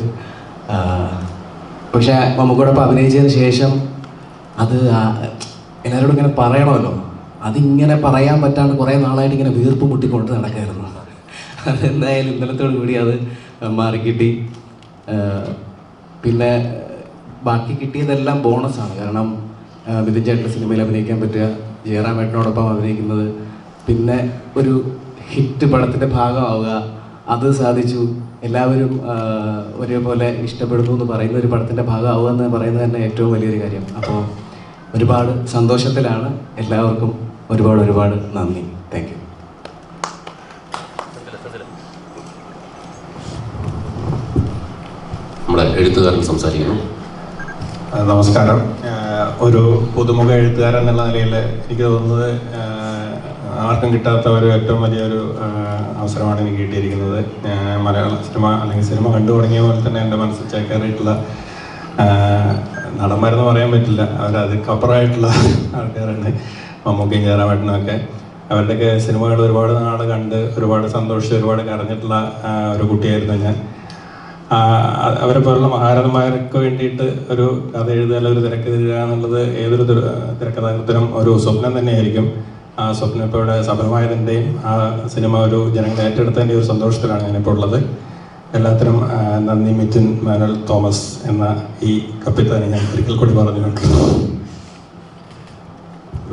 പക്ഷേ മമ്മൂക്കയോടൊപ്പം അഭിനയിച്ചതിന് ശേഷം അത് എല്ലാവരോടും ഇങ്ങനെ പറയണമല്ലോ, അതിങ്ങനെ പറയാൻ പറ്റാണ്ട് കുറേ നാളായിട്ട് ഇങ്ങനെ വീർപ്പ് മുട്ടിക്കൊണ്ട് നടക്കായിരുന്നു. അതെന്തായാലും ഇന്നലത്തോടു കൂടി അത് മാറിക്കിട്ടി. പിന്നെ ബാക്കി കിട്ടിയതെല്ലാം ബോണസാണ്. കാരണം മിഥുൻ ചേട്ടൻ്റെ സിനിമയിൽ അഭിനയിക്കാൻ പറ്റുക, ജയറാമേട്ടനോടൊപ്പം അഭിനയിക്കുന്നത്, പിന്നെ ഒരു ഹിറ്റ് പടത്തിൻ്റെ ഭാഗമാവുക, അത് സാധിച്ചു. എല്ലാവരും ഒരേപോലെ ഇഷ്ടപ്പെടുന്നു എന്ന് പറയുന്ന ഒരു പടത്തിൻ്റെ ഭാഗമാവുക എന്ന് പറയുന്നത് തന്നെ ഏറ്റവും വലിയൊരു കാര്യം. അപ്പോൾ ഒരുപാട് സന്തോഷത്തിലാണ്. എല്ലാവർക്കും ഒരുപാട് നന്ദി. Thank you. നമ്മുടെ എഴുത്തുകാരൻ സംസാരിക്കുന്നു. നമസ്കാരം. ഒരു പുതുമുഖ എഴുത്തുകാരൻ എന്നുള്ള നിലയിൽ എനിക്ക് തോന്നുന്നത് ആർക്കും കിട്ടാത്ത ഒരു ഏറ്റവും വലിയൊരു അവസരമാണ് എനിക്ക് കിട്ടിയിരിക്കുന്നത്. മലയാള സിനിമ അല്ലെങ്കിൽ സിനിമ കണ്ടു തുടങ്ങിയ പോലെ തന്നെ എൻ്റെ മനസ്സിൽ ചേക്കേറിയിട്ടുള്ള നടന്മാരെന്ന് പറയാൻ പറ്റില്ല, അവരതിക്കപ്പുറമായിട്ടുള്ള ആൾക്കാരാണ് മമ്മൂക്കയും ജയറാമേട്ടനും ഒക്കെ. അവരുടെയൊക്കെ സിനിമകൾ ഒരുപാട് നാൾ കണ്ട് ഒരുപാട് സന്തോഷിച്ച് ഒരുപാട് കരഞ്ഞിട്ടുള്ള ഒരു കുട്ടിയായിരുന്നു ഞാൻ. അവരെ പോലുള്ള മഹാരഥന്മാർക്ക് വേണ്ടിയിട്ട് ഒരു കഥ എഴുതുക അല്ലെങ്കിൽ ഒരു തിരക്കെഴുതുക എന്നുള്ളത് ഏതൊരു തിരക്കഥാകൃത്തിനും ഒരു സ്വപ്നം തന്നെയായിരിക്കും. ആ സ്വപ്നം ഇപ്പോൾ ഇവിടെ സഫലമായതിൻ്റെയും ആ സിനിമ ഒരു ജനങ്ങൾ ഏറ്റെടുത്തതിൻ്റെ ഒരു സന്തോഷത്തിലാണ് ഞാനിപ്പോൾ ഉള്ളത്. എല്ലാത്തിനും നന്ദി. മിഥുൻ മാനുവൽ തോമസ് എന്ന ഈ കപ്പിത്താനെ ഞാൻ ഒരിക്കൽ കൂടി പറഞ്ഞുകൊണ്ട്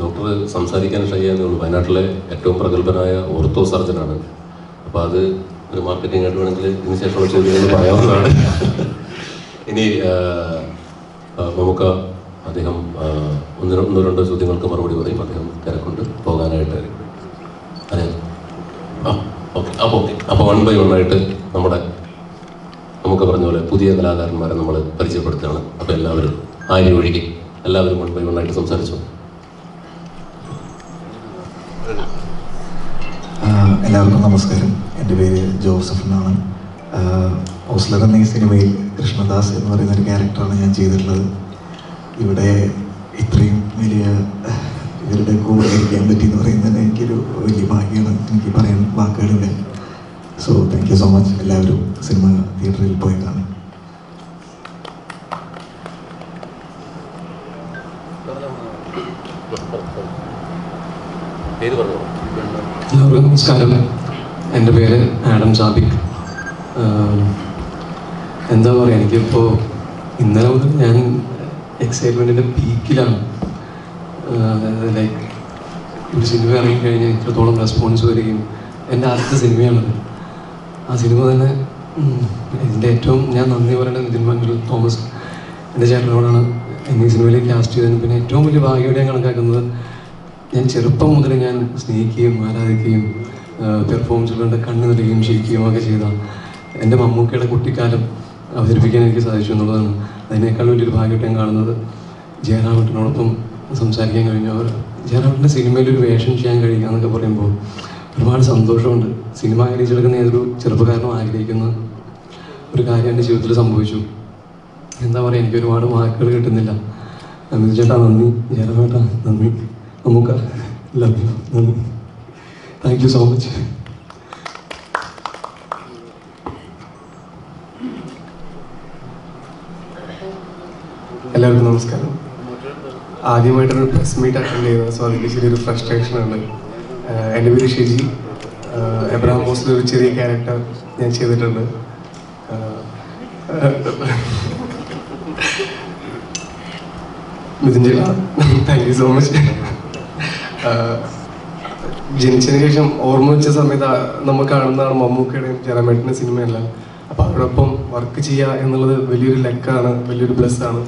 ഡോക്ടർ സംസാരിക്കാൻ ഷൈയാന്നേ ഉള്ളൂ. വയനാട്ടിലെ ഏറ്റവും പ്രഗത്ഭനായ ഓർത്തോ സർജനാണ്. അപ്പോൾ അത് ഒരു മാർക്കറ്റിംഗ് ആയിട്ട് വേണമെങ്കിൽ ഇതിന് ശേഷമുള്ള ചോദ്യങ്ങൾ പറയാവുന്നതാണ്. ഇനി നമുക്ക് അദ്ദേഹം ഒന്നോ രണ്ടോ ചോദ്യങ്ങൾക്ക് മറുപടി പറയും. അദ്ദേഹം തിരക്കൊണ്ട് പോകാനായിട്ട്. അതെ, അപ്പോൾ 1 by 1 ആയിട്ട് നമുക്ക് പറഞ്ഞ പോലെ പുതിയ കലാകാരന്മാരെ നമ്മൾ പരിചയപ്പെടുത്തുകയാണ്. അപ്പോൾ എല്ലാവരും ആര്യ ഒഴികെ എല്ലാവരും 1 by 1 ആയിട്ട് സംസാരിച്ചു. എല്ലാവർക്കും നമസ്കാരം. എൻ്റെ പേര് ജോസഫ് എന്നാണ്. ഓസ്ലർ എന്ന ഈ സിനിമയിൽ കൃഷ്ണദാസ് എന്ന് പറയുന്ന ഒരു ക്യാരക്ടറാണ് ഞാൻ ചെയ്തിട്ടുള്ളത്. ഇവിടെ ഇത്രയും വലിയ ഇവരുടെ കൂടെ ഇരിക്കാൻ പറ്റി എന്ന് പറയുന്നത് എനിക്കൊരു വലിയ ഭാഗ്യമാണ്. എനിക്ക് പറയാൻ വാക്കുകളില്ല. So thank you so much. എല്ലാവരും സിനിമ തിയേറ്ററിൽ പോയി കാണും. എല്ലാവർക്കും നമസ്കാരം. എൻ്റെ പേര് ആഡം സാബിക്. എന്താ പറയുക, എനിക്കിപ്പോൾ ഇന്നലെ മുതൽ ഞാൻ എക്സൈറ്റ്മെൻറ്റിൻ്റെ പീക്കിലാണ്. അതായത് ലൈക്ക് ഒരു സിനിമ ഇറങ്ങിക്കഴിഞ്ഞാൽ ഇത്രത്തോളം റെസ്പോൺസ് വരികയും എൻ്റെ ആദ്യത്തെ സിനിമയാണത്. ആ സിനിമ തന്നെ ഇതിൻ്റെ ഏറ്റവും ഞാൻ നന്ദി പറയേണ്ടത് മിഥുൻ മാനുവൽ തോമസ് എൻ്റെ ചേട്ടനോടാണ്. എന്നെ ഈ സിനിമയിലേക്ക് കാസ്റ്റ് ചെയ്തതിന് പിന്നെ ഏറ്റവും വലിയ ഭാഗ്യമായിട്ട് ഞാൻ കണക്കാക്കുന്നത്, ഞാൻ ചെറുപ്പം മുതൽ ഞാൻ സ്നേഹിക്കുകയും ആരാധിക്കുകയും പെർഫോമൻസുകളുടെ കണ്ണു നിറയുകയും ചിരിക്കുകയും ഒക്കെ ചെയ്ത എൻ്റെ മമ്മൂക്കയുടെ കുട്ടിക്കാലം അവതരിപ്പിക്കാൻ എനിക്ക് സാധിച്ചു എന്നുള്ളതാണ്. അതിനേക്കാൾ വലിയൊരു ഭാഗ്യമായിട്ട് ഞാൻ കാണുന്നത് ജയറാമേട്ടനോടൊപ്പം സംസാരിക്കാൻ കഴിഞ്ഞു. ജയറാമേട്ടൻ്റെ സിനിമയിലൊരു വേഷം ചെയ്യാൻ കഴിയുക എന്നൊക്കെ പറയുമ്പോൾ ഒരുപാട് സന്തോഷമുണ്ട്. സിനിമ ആഗ്രഹിച്ചെടുക്കുന്ന ഏതൊരു ചെറുപ്പക്കാരനും ആഗ്രഹിക്കുന്ന ഒരു കാര്യം എൻ്റെ ജീവിതത്തിൽ സംഭവിച്ചു. എന്താ പറയുക, എനിക്ക് ഒരുപാട് വാക്കുകൾ കിട്ടുന്നില്ല. മിഥുൻ ചേട്ടാ നന്ദി, ജയറാമേട്ടാ നന്ദി, മമ്മൂക്ക ലവ് യു, നന്ദി. Thank you so much. എല്ലാവർക്കും നമസ്കാരം. ആദ്യമായിട്ടൊരു പ്രസ് മീറ്റ് അറ്റൻഡ് ചെയ്യുന്നത്, സോ അതിൻ്റെ ചെറിയൊരു ഫ്രസ്ട്രേഷനുണ്ട്. എൻ്റെ പേര് ഷിജി. എബ്രഹാം ഓസ്ലർ ഒരു ചെറിയ ക്യാരക്ടർ ഞാൻ ചെയ്തിട്ടുണ്ട്. മിഥുൻ ചേട്ടാ താങ്ക് യു സോ മച്ച്. ജനിച്ചതിന് ശേഷം ഓർമ്മ വെച്ച സമയത്ത് നമ്മൾ കാണുന്നതാണ് മമ്മൂക്കയുടെയും ജയറാമേട്ടൻ്റെ സിനിമയെല്ലാം. അപ്പോൾ അവരോടൊപ്പം വർക്ക് ചെയ്യുക എന്നുള്ളത് വലിയൊരു ലക്കാണ്, വലിയൊരു ബ്ലെസ് ആണ്.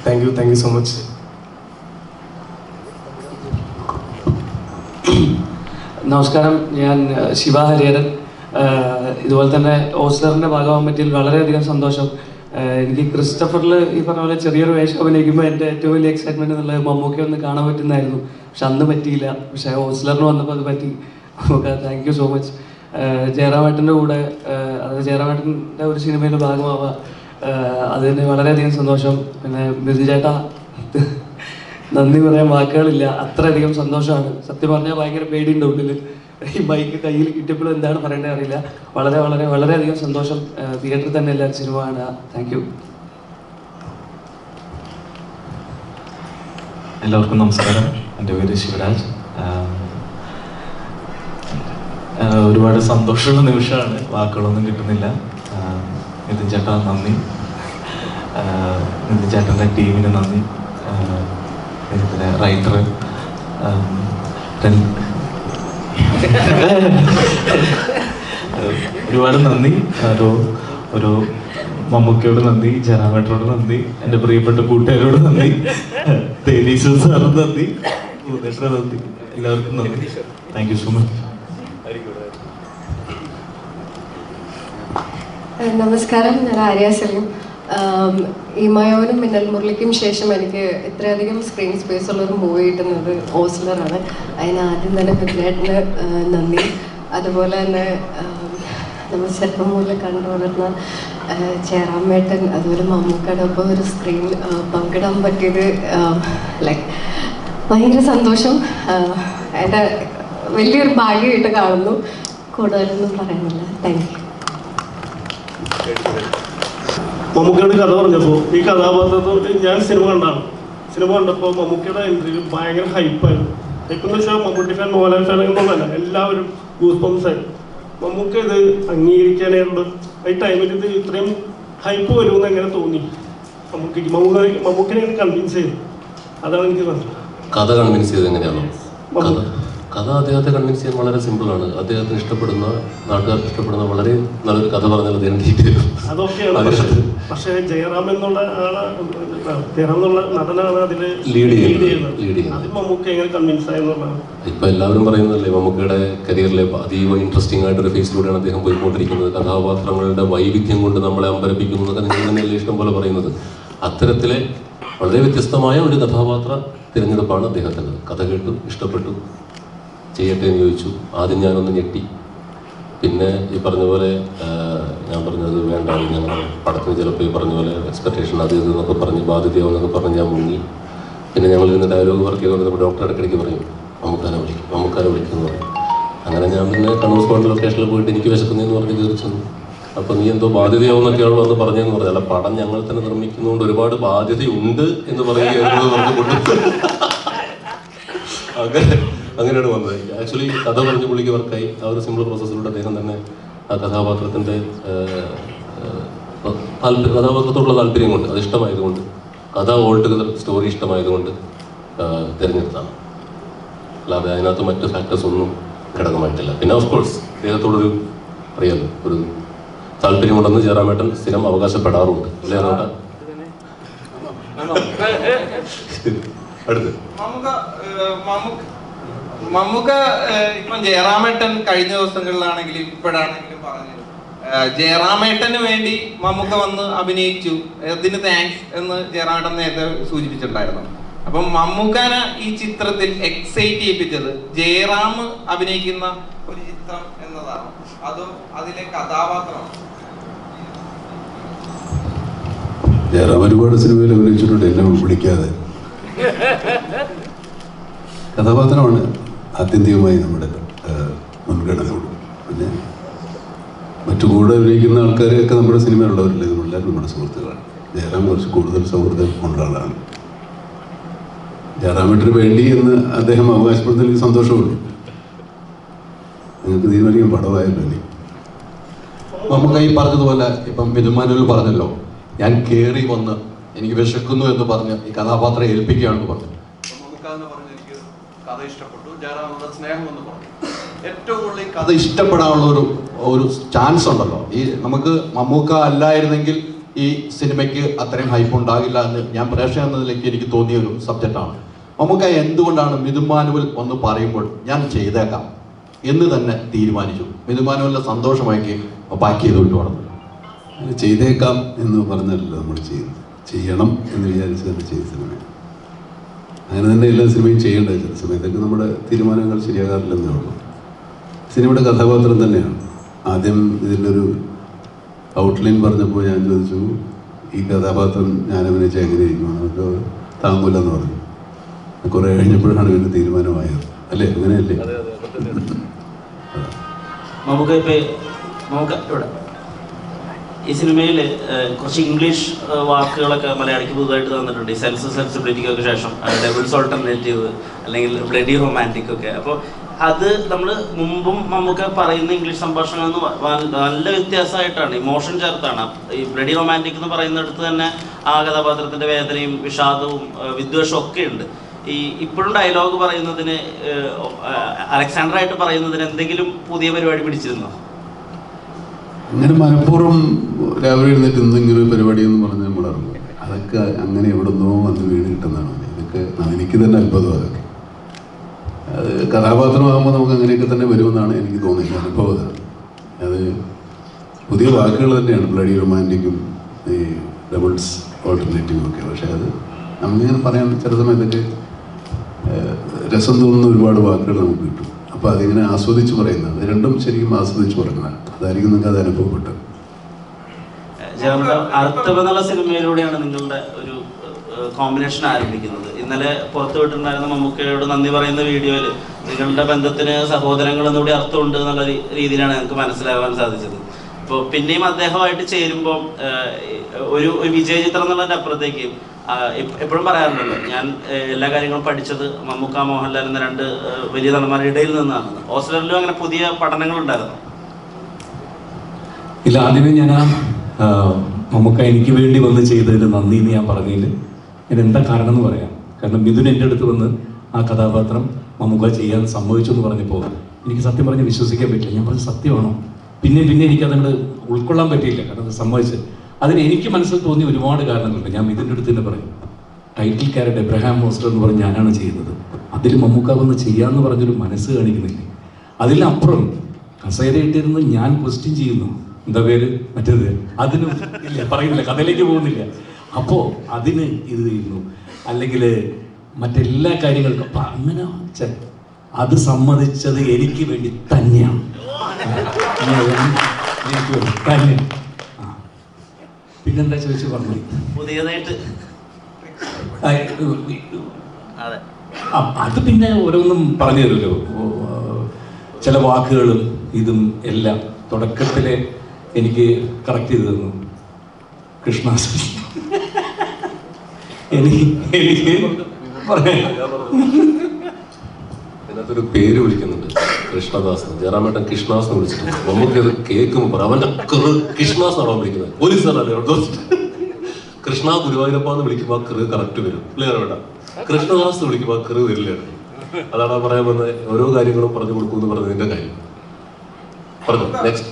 Thank you so much. നമസ്കാരം, ഞാൻ ശിവ ഹരിഹരൻ. ഇതുപോലെ തന്നെ ഓസ്ലറിൻ്റെ ഭാഗമാകാൻ പറ്റിയതിൽ വളരെയധികം സന്തോഷം. എനിക്ക് ക്രിസ്റ്റഫറിൽ ഈ പറഞ്ഞ പോലെ ചെറിയൊരു വേഷം അഭിനയിക്കുമ്പോൾ എൻ്റെ ഏറ്റവും വലിയ എക്സൈറ്റ്മെൻറ്റ് എന്നുള്ളത് മമ്മൂക്കെ ഒന്ന് കാണാൻ പറ്റുന്നതായിരുന്നു. പക്ഷെ അന്ന് പറ്റിയില്ല. പക്ഷേ ഓസ്ലറിന് വന്നപ്പോൾ അത് പറ്റി. Thank you so much. ജയറാമേട്ടൻ്റെ കൂടെ, അതായത് ജയറാമേട്ടൻ്റെ ഒരു സിനിമയുടെ ഭാഗമാവുക, അതിന് വളരെയധികം സന്തോഷം. പിന്നെ മിഥുൻ ചേട്ടാ നന്ദി പറയാൻ വാക്കുകളില്ല, അത്രയധികം സന്തോഷമാണ്. സത്യം പറഞ്ഞാൽ ഭയങ്കര പേടിയുണ്ട് ഉള്ളിൽ. ഈ ബൈക്ക് കയ്യിൽ കിട്ടിയപ്പോഴും എന്താണ് പറയേണ്ടത് അറിയില്ല. വളരെയധികം സന്തോഷം. തിയേറ്ററിൽ തന്നെ എല്ലാവരും സിനിമ കാണുക. Thank you. എല്ലാവർക്കും നമസ്കാരം. എൻ്റെ പേര് ശിവരാജ്. ഒരുപാട് സന്തോഷമുള്ള നിമിഷമാണ്, വാക്കുകളൊന്നും കിട്ടുന്നില്ല. മിഥുൻ ചേട്ടാ നന്ദി, മിഥുൻ ചേട്ടൻ്റെ ടീമിന് നന്ദി, പിന്നെ റൈറ്റർ ഒരുപാട് നന്ദി. ഒരു മമ്മൂക്കയോട് നന്ദി, ജയറാമേട്ടനോട് നന്ദി, എൻ്റെ പ്രിയപ്പെട്ട കൂട്ടുകാരോട് നന്ദി, തേനീശ്വർ സാറിന് നന്ദി, ഭുവനേശ്വര നന്ദി, എല്ലാവർക്കും നന്ദി. Thank you so much. നമസ്കാരം, ഞാൻ ആര്യ സലീം. ഈ മയോനും മിന്നൽ മുരളിക്കും ശേഷം എനിക്ക് ഇത്രയധികം സ്ക്രീൻ സ്പേസ് ഉള്ളൊരു മൂവി കിട്ടുന്നത് ഓസ്ലറാണ്. അതിന് ആദ്യം തന്നെ പിന്നേട്ടന് നന്ദി. അതുപോലെ തന്നെ നമ്മൾ ചെറുപ്പം മുതൽ കണ്ടു വളർന്ന ജയറാമേട്ടൻ, അതുപോലെ മമ്മൂക്കയുടെ ഒപ്പം ഒരു സ്ക്രീൻ പങ്കിടാൻ പറ്റിയത് ലൈക്ക് ഭയങ്കര സന്തോഷം. എൻ്റെ വലിയൊരു ഭാഗ്യമായിട്ട് കാണുന്നു. കൂടുതലൊന്നും പറയുന്നില്ല. Thank you. മമ്മൂക്കയുടെ കഥ പറഞ്ഞപ്പോൾ ഈ കഥാപാത്രത്തെ ഞാൻ സിനിമ കണ്ടാണ്. സിനിമ കണ്ടപ്പോൾ മമ്മൂക്കയുടെ എൻട്രിയിൽ ഭയങ്കര ഹൈപ്പായിരുന്നു. ഹൈപ്പെന്ന് വെച്ചാൽ മമ്മൂട്ടി ഫാൻ, മോഹൻലാൽ ഫാൻ എന്നുള്ളതല്ല, എല്ലാവരും ഗൂസ് ബംസ് ആയിരുന്നു. മമ്മൂക്ക ഇത് അംഗീകരിക്കാനായിട്ട് ഈ ടൈമിൽ ഇത് ഇത്രയും ഹൈപ്പ് വരുമെന്ന് എങ്ങനെ തോന്നി? മമ്മൂക്കിനെ കൺവിൻസ് ചെയ്തു. അതാണ് എനിക്ക് പറഞ്ഞത്. കഥ കൺവിൻസ് ചെയ്ത് എങ്ങനെയാണോ? കഥ അദ്ദേഹത്തെ കൺവിൻസ് ചെയ്യാൻ വളരെ സിമ്പിളാണ്. അദ്ദേഹത്തിന് ഇഷ്ടപ്പെടുന്ന, നാട്ടുകാർക്ക് ഇഷ്ടപ്പെടുന്ന വളരെ നല്ലൊരു കഥ പറഞ്ഞാൽ അദ്ദേഹം ഡീറ്റെയിൽ. അതൊക്കെയാണ്. പക്ഷേ ജയറാം എന്നുള്ള നടനാണ് അതിൽ ലീഡ് ചെയ്യുന്നത്. അതിൽ മമ്മൂക്ക എങ്ങനെ കൺവിൻസ് ആയെന്നുള്ളതാണ് ഇപ്പൊ എല്ലാവരും പറയുന്നതല്ലേ, മമ്മൂക്കയുടെ കരിയറിലെ അതീവ ഇൻട്രസ്റ്റിംഗ് ആയിട്ടൊരു ഫേസിലൂടെയാണ് അദ്ദേഹം പോയിക്കൊണ്ടിരിക്കുന്നത്. കഥാപാത്രങ്ങളുടെ വൈവിധ്യം കൊണ്ട് നമ്മളെ അമ്പരപ്പിക്കുന്നു എന്നൊക്കെ നിങ്ങൾ തന്നെയല്ലേ ഇഷ്ടം പോലെ പറയുന്നത്. അത്തരത്തിലെ വളരെ വ്യത്യസ്തമായ ഒരു കഥാപാത്ര തിരഞ്ഞെടുപ്പാണ് അദ്ദേഹത്തിൻ്റെ. കഥ കേട്ടു, ഇഷ്ടപ്പെട്ടു, ചെയ്യട്ടെ എന്ന് ചോദിച്ചു. ആദ്യം ഞാനൊന്ന് ഞെട്ടി. പിന്നെ ഈ പറഞ്ഞ പോലെ ഞാൻ പറഞ്ഞത് വേണ്ട, ഞങ്ങൾ പടത്തിന് ചിലപ്പോൾ ഈ പറഞ്ഞ പോലെ എക്സ്പെക്ടേഷൻ അത് ഇതെന്നൊക്കെ പറഞ്ഞ് ബാധ്യതയാവെന്നൊക്കെ പറഞ്ഞ് ഞാൻ മുങ്ങി. പിന്നെ ഞങ്ങൾ ഇന്ന് ഡയലോഗ് വർക്ക് ചെയ്തുകൊണ്ട് നമ്മുടെ ഡോക്ടർ ഇടയ്ക്കിടയ്ക്ക് പറയും മമ്മൂക്കാനെ വിളിക്കുന്നു പറയും. അങ്ങനെ ഞാൻ പിന്നെ കണ്ണൂർ സ്പോട്ട് ലൊക്കേഷനിൽ പോയിട്ട് എനിക്ക് വിശക്കുന്നതെന്ന് പറഞ്ഞ് കയറി ചെന്നു. അപ്പോൾ നീ എന്തോ ബാധ്യതയാവുന്നൊക്കെയാണോ എന്ന് പറഞ്ഞതെന്ന് പറഞ്ഞാൽ, പടം ഞങ്ങൾ തന്നെ നിർമ്മിക്കുന്നതുകൊണ്ട് ഒരുപാട് ബാധ്യതയുണ്ട് എന്ന് പറയുകയായിരുന്നു പറഞ്ഞുകൊണ്ട് അങ്ങനെയാണ് വന്നത്. ആക്ച്വലി കഥ പറഞ്ഞ് പുള്ളിക്ക് വർക്കായി. ആ ഒരു സിമ്പിൾ പ്രോസസ്സിലൂടെ അദ്ദേഹം തന്നെ ആ കഥാപാത്രത്തിൻ്റെ കഥാപാത്രത്തോടുള്ള താല്പര്യം കൊണ്ട്, അത് ഇഷ്ടമായതുകൊണ്ട്, കഥ ഓൾ ടുഗദർ സ്റ്റോറി ഇഷ്ടമായതുകൊണ്ട് തിരഞ്ഞെടുത്താണ്. അല്ലാതെ അതിനകത്ത് മറ്റ് ഫാക്ടേഴ്സ് ഒന്നും ഘടകമായിട്ടില്ല. പിന്നെ ഓഫ് കോഴ്സ് അദ്ദേഹത്തോടൊരു അറിയാലോ ഒരു താല്പര്യമുണ്ടെന്ന് ജയറാമേട്ടൻ സ്ഥിരം അവകാശപ്പെടാറുണ്ട്. അല്ലേ ചേട്ടാ? അടുത്ത് മമ്മൂക്ക ഇപ്പം ജയറാമേട്ടൻ കഴിഞ്ഞ ദിവസങ്ങളിലാണെങ്കിലും ഇപ്പോഴാണെങ്കിലും പറഞ്ഞത് ജയറാമേട്ടന് വേണ്ടി മമ്മൂക്ക വന്ന് അഭിനയിച്ചു, അതിന് താങ്ക്സ് എന്ന് ജയറാമേട്ടൻ നേരത്തെ സൂചിപ്പിച്ചിട്ടുണ്ടായിരുന്നു. അപ്പം മമ്മൂക്കാനെ ഈ ചിത്രത്തിൽ എക്സൈറ്റ് ചെയ്യിപ്പിച്ചത് ജയറാം അഭിനയിക്കുന്ന ഒരു ചിത്രം എന്നതാണ്, അതോ അതിലെ കഥാപാത്രമാണ്? ജയറാം ഒരുപാട് സിനിമയിൽ അഭിനയിച്ചിട്ടുണ്ട്, എന്നെ വിളിക്കാതെ. കഥാപാത്രമാണ് ആത്യന്തികമായി നമ്മുടെ മുൻഗണന. പിന്നെ മറ്റു കൂടെ അഭിനയിക്കുന്ന ആൾക്കാരെയൊക്കെ നമ്മുടെ സിനിമയിലുള്ളവരില്ലേ, നമ്മളെല്ലാവരും നമ്മുടെ സുഹൃത്തുക്കളാണ്. ജയറാം കുറച്ച് കൂടുതൽ സൗഹൃദം കൊണ്ട ആളാണ്. ജയറാമേട്ടന് വേണ്ടി എന്ന് അദ്ദേഹം അവകാശപ്പെടുന്നതിൽ എനിക്ക് സന്തോഷമുള്ളൂ. നിങ്ങൾക്ക് തീരുമാനിക്കാൻ പടമായല്ലോ. ഇനി നമുക്ക് ഈ പറഞ്ഞതുപോലെ ഇപ്പം മിഥുമാനുവൽ പറഞ്ഞല്ലോ, ഞാൻ കയറി വന്ന് എനിക്ക് വിശക്കുന്നു എന്ന് പറഞ്ഞ് ഈ കഥാപാത്രം ഏൽപ്പിക്കുകയാണെന്ന് പറഞ്ഞു. എനിക്ക് കഥ ഇഷ്ടപ്പെട്ടു, ജയറാമിനോട് സ്നേഹം എന്ന് പറഞ്ഞു. ഏറ്റവും കൂടുതൽ കഥ ഇഷ്ടപ്പെടാനുള്ള ഒരു ചാൻസ് ഉണ്ടല്ലോ. ഈ നമുക്ക് മമ്മൂക്ക അല്ലായിരുന്നെങ്കിൽ ഈ സിനിമയ്ക്ക് അത്രയും ഹൈപ്പ് ഉണ്ടാകില്ല എന്ന് ഞാൻ പ്രേക്ഷകൻ എന്നതിലേക്ക് എനിക്ക് തോന്നിയ ഒരു സബ്ജക്റ്റാണ്. മമ്മൂക്ക എന്തുകൊണ്ടാണ് മിഥുമാനുവൽ ഒന്ന് പറയുമ്പോൾ ഞാൻ ചെയ്തേക്കാം എന്ന് തന്നെ തീരുമാനിച്ചു? മിഥുമാനുവലിനെ സന്തോഷമാക്കി പാക്ക് ചെയ്തുകൊണ്ട് പറഞ്ഞു. ചെയ്തേക്കാം എന്ന് പറഞ്ഞല്ലോ നമ്മൾ ചെയ്യുന്നത്. ചെയ്യണം എന്ന് വിചാരിച്ച് തന്നെ ചെയ്ത സിനിമയാണ്. അങ്ങനെ തന്നെ എല്ലാ സിനിമയും ചെയ്യേണ്ടത്. ചില സമയത്തൊക്കെ നമ്മുടെ തീരുമാനങ്ങൾ ശരിയാകാറില്ലെന്നേ ഉള്ളൂ. സിനിമയുടെ കഥാപാത്രം തന്നെയാണ്. ആദ്യം ഇതിൻ്റെ ഒരു ഔട്ട്ലൈൻ പറഞ്ഞപ്പോൾ ഞാൻ ചോദിച്ചു, ഈ കഥാപാത്രം ഞാൻ അഭിനയിച്ചാൽ എങ്ങനെയിരിക്കും? നമുക്ക് താങ്ങൂലെന്ന് പറഞ്ഞു. കുറേ കഴിഞ്ഞപ്പോഴാണ് ഇതിൻ്റെ തീരുമാനമായത്. അല്ലേ? അങ്ങനെയല്ലേ? ഇവിടെ ഈ സിനിമയിൽ കുറച്ച് ഇംഗ്ലീഷ് വാക്കുകളൊക്കെ മലയാളിക്ക് പുതുതായിട്ട് തന്നിട്ടുണ്ട്. ഈ സെൻസിബിലിറ്റിക്കൊക്കെ ശേഷം ഡെവിൾസ് ഓൾട്ടർനേറ്റീവ് അല്ലെങ്കിൽ ബ്ലഡി റൊമാൻറ്റിക് ഒക്കെ. അപ്പോൾ അത് നമ്മൾ മുമ്പും നമുക്ക് പറയുന്ന ഇംഗ്ലീഷ് സംഭാഷണങ്ങളിൽ നിന്ന് നല്ല വ്യത്യാസമായിട്ടാണ്, ഇമോഷൻ ചേർത്താണ്. ഈ ബ്ലഡി റൊമാൻറ്റിക് എന്ന് പറയുന്നിടത്ത് തന്നെ ആ കഥാപാത്രത്തിൻ്റെ വേദനയും വിഷാദവും വിദ്വേഷവും ഒക്കെ ഉണ്ട്. ഈ ഇപ്പോഴും ഡയലോഗ് പറയുന്നതിന് അലക്സാണ്ടർ ആയിട്ട് പറയുന്നതിന് എന്തെങ്കിലും പുതിയ പരിപാടി പിടിച്ചിരുന്നോ? അങ്ങനെ മനഃപൂർവ്വം രാവിലെ എഴുന്നേറ്റ് ഇന്നിങ്ങനെ ഒരു പരിപാടി എന്ന് പറഞ്ഞ് നമ്മൾ ഇറങ്ങും. അതൊക്കെ അങ്ങനെ എവിടെ നിന്നോ വന്ന് വീണ് കിട്ടുന്നതാണ്. ഇതൊക്കെ എനിക്ക് തന്നെ അത്ഭുതം. അതൊക്കെ അത് കഥാപാത്രമാകുമ്പോൾ നമുക്ക് അങ്ങനെയൊക്കെ തന്നെ വരുമെന്നാണ് എനിക്ക് തോന്നിയത്. അനുഭവം അത് പുതിയ വാക്കുകൾ തന്നെയാണ്, ബ്ലഡി റൊമാൻറ്റിക്കും ഈ ഡബിൾസ് ഓൾട്ടർനേറ്റീവും ഒക്കെ. പക്ഷേ അത് നമുക്കിങ്ങനെ പറയാൻ ചില സമയത്തൊക്കെ രസം തോന്നുന്ന ഒരുപാട് വാക്കുകൾ നമുക്ക് കിട്ടും. അപ്പോൾ അതിങ്ങനെ ആസ്വദിച്ച് പറയുന്നത്, രണ്ടും ശരിക്കും ആസ്വദിച്ച് പറയുന്നതാണ്. അതായിരിക്കും നിങ്ങൾക്ക് അത് അനുഭവപ്പെട്ടത്. അർത്ഥം എന്നുള്ള സിനിമയിലൂടെയാണ് നിങ്ങളുടെ ഒരു കോമ്പിനേഷൻ ആരംഭിക്കുന്നത്. ഇന്നലെ പുറത്തു വിട്ടിട്ടുണ്ടായിരുന്ന മമ്മൂക്കയോട് നന്ദി പറയുന്ന വീഡിയോയിൽ നിങ്ങളുടെ ബന്ധത്തിന് സഹോദരങ്ങൾ എന്നുകൂടി അർത്ഥമുണ്ട് എന്നുള്ള രീതിയിലാണ് ഞങ്ങൾക്ക് മനസ്സിലാവാൻ സാധിച്ചത്. ഇപ്പോൾ പിന്നെയും അദ്ദേഹമായിട്ട് ചേരുമ്പോൾ ഒരു വിജയ ചിത്രം എന്നുള്ളതിൻ്റെ അപ്പുറത്തേക്ക് എപ്പോഴും പറയാറുണ്ടല്ലോ, ഞാൻ എല്ലാ കാര്യങ്ങളും പഠിച്ചത് മമ്മൂക്ക, മോഹൻലാൽ എന്ന രണ്ട് വലിയ നടന്മാരുടെ ഇടയിൽ നിന്നാണ്. ഓസ്ലറിലും അങ്ങനെ പുതിയ പഠനങ്ങൾ ഉണ്ടായിരുന്നു? ഇല്ല, ആദ്യമേ ഞാൻ മമ്മൂക്ക എനിക്ക് വേണ്ടി വന്ന് ചെയ്തതിൽ നന്ദി എന്ന് ഞാൻ പറഞ്ഞതിൽ ഞാൻ എന്താ കാരണം എന്ന് പറയാം. കാരണം മിഥുൻ എൻ്റെ അടുത്ത് വന്ന് ആ കഥാപാത്രം മമ്മൂക്ക ചെയ്യാൻ സമ്മതിച്ചു എന്ന് പറഞ്ഞപ്പോൾ എനിക്ക് സത്യം പറഞ്ഞ് വിശ്വസിക്കാൻ പറ്റില്ല. ഞാൻ പറഞ്ഞ സത്യമാണോ? പിന്നെ എനിക്കതങ്ങോട്ട് ഉൾക്കൊള്ളാൻ പറ്റിയില്ല. കാരണം അത് സമ്മതിച്ച് അതിന് എനിക്ക് മനസ്സിൽ തോന്നിയ ഒരുപാട് കാരണങ്ങളുണ്ട്. ഞാൻ മിഥുൻ്റെ അടുത്ത് തന്നെ പറയും, ടൈറ്റിൽ ക്യാരക്ടർ എബ്രഹാം മോസ്റ്റർ എന്ന് പറഞ്ഞ് ഞാനാണ് ചെയ്യുന്നത്. അതിൽ മമ്മൂക്ക വന്ന് ചെയ്യാമെന്ന് പറഞ്ഞൊരു മനസ്സ് കാണിക്കുന്നില്ലേ. അതിലപ്പുറം കസേരയിട്ടിരുന്ന് ഞാൻ ക്വസ്റ്റ്യൻ ചെയ്യുന്നു, എന്താ പേര് മറ്റേത്, അതിനും ഇല്ല പറയുന്നില്ല, കഥയിലേക്ക് പോകുന്നില്ല. അപ്പോൾ അതിന് ഇത് ചെയ്യുന്നു, അല്ലെങ്കിൽ മറ്റെല്ലാ കാര്യങ്ങൾക്കും അപ്പം അങ്ങനെ അത് സമ്മതിച്ചത് എനിക്ക് വേണ്ടി തന്നെയാണ്. തന്നെ പിന്നെന്താ ചോദിച്ചു പറഞ്ഞു പുതിയതായിട്ട് അത് പിന്നെ ഓരോന്നും പറഞ്ഞു തരുമല്ലോ. ചില വാക്കുകളും ഇതും എല്ലാം തുടക്കത്തിലെ എനിക്ക് കറക്റ്റ് ചെയ്ത് തന്നു കൃഷ്ണ. എനിക്ക് അതിനകത്തൊരു പേര് വിളിക്കുന്നുണ്ട്, കൃഷ്ണദാസ്. ജയറാമേട്ടൻ കൃഷ്ണദാസ് എന്ന് വിളിച്ചിട്ടുണ്ട്. നമുക്ക് അത് കേൾക്കുമ്പോൾ അവന്റെ കൃഷ്ണദാസ് ആണോ വിളിക്കുന്നത്? പോലീസുകാരല്ലേ കൃഷ്ണ ഗുരുവായൂരപ്പ എന്ന് വിളിക്കുമ്പോൾ ആ കൃ കറക്റ്റ് വരും. അല്ലേ ജയറാമേട്ട? കൃഷ്ണദാസ് വിളിക്കുമ്പോൾ ആ കൃ വരില്ല. അതാണ് പറയാൻ വന്നത്. ഓരോ കാര്യങ്ങളും പറഞ്ഞു കൊടുക്കുമെന്ന് പറഞ്ഞതിന്റെ കാര്യം പറഞ്ഞു. നെക്സ്റ്റ്.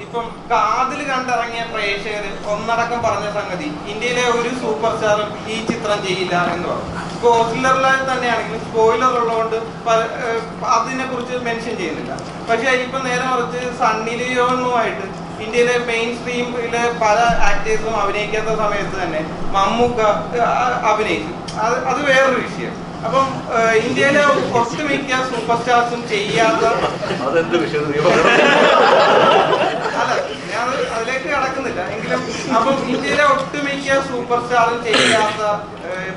ഇപ്പം കാതിൽ കണ്ടിറങ്ങിയ പ്രേക്ഷകർ ഒന്നടക്കം പറഞ്ഞ സംഗതി, ഇന്ത്യയിലെ ഒരു സൂപ്പർ സ്റ്റാറും ഈ ചിത്രം ചെയ്യില്ല എന്ന് പറഞ്ഞു. ഇപ്പൊ ഓസ്ലറിൽ തന്നെയാണെങ്കിലും സ്പോയിലർ ഉള്ളതുകൊണ്ട് അതിനെ കുറിച്ച് മെൻഷൻ ചെയ്യുന്നില്ല. പക്ഷെ ഇപ്പൊ നേരെ മറിച്ച് സണ്ണി ലിയോണുമായിട്ട് ഇന്ത്യയിലെ മെയിൻ സ്ട്രീമിലെ പല ആക്ടേഴ്സും അഭിനയിക്കാത്ത സമയത്ത് തന്നെ മമ്മൂക്ക അഭിനയിച്ചു. അത് വേറൊരു വിഷയം. അപ്പം ഇന്ത്യയിലെ ഒട്ടുമിക്ക സൂപ്പർ സ്റ്റാർസും ചെയ്യാത്ത, അല്ല ഞാൻ അതിലേക്ക് കടക്കുന്നില്ല എങ്കിലും, അപ്പം ഇന്ത്യയിലെ ഒട്ടുമിക്ക സൂപ്പർ സ്റ്റാറും ചെയ്യാത്ത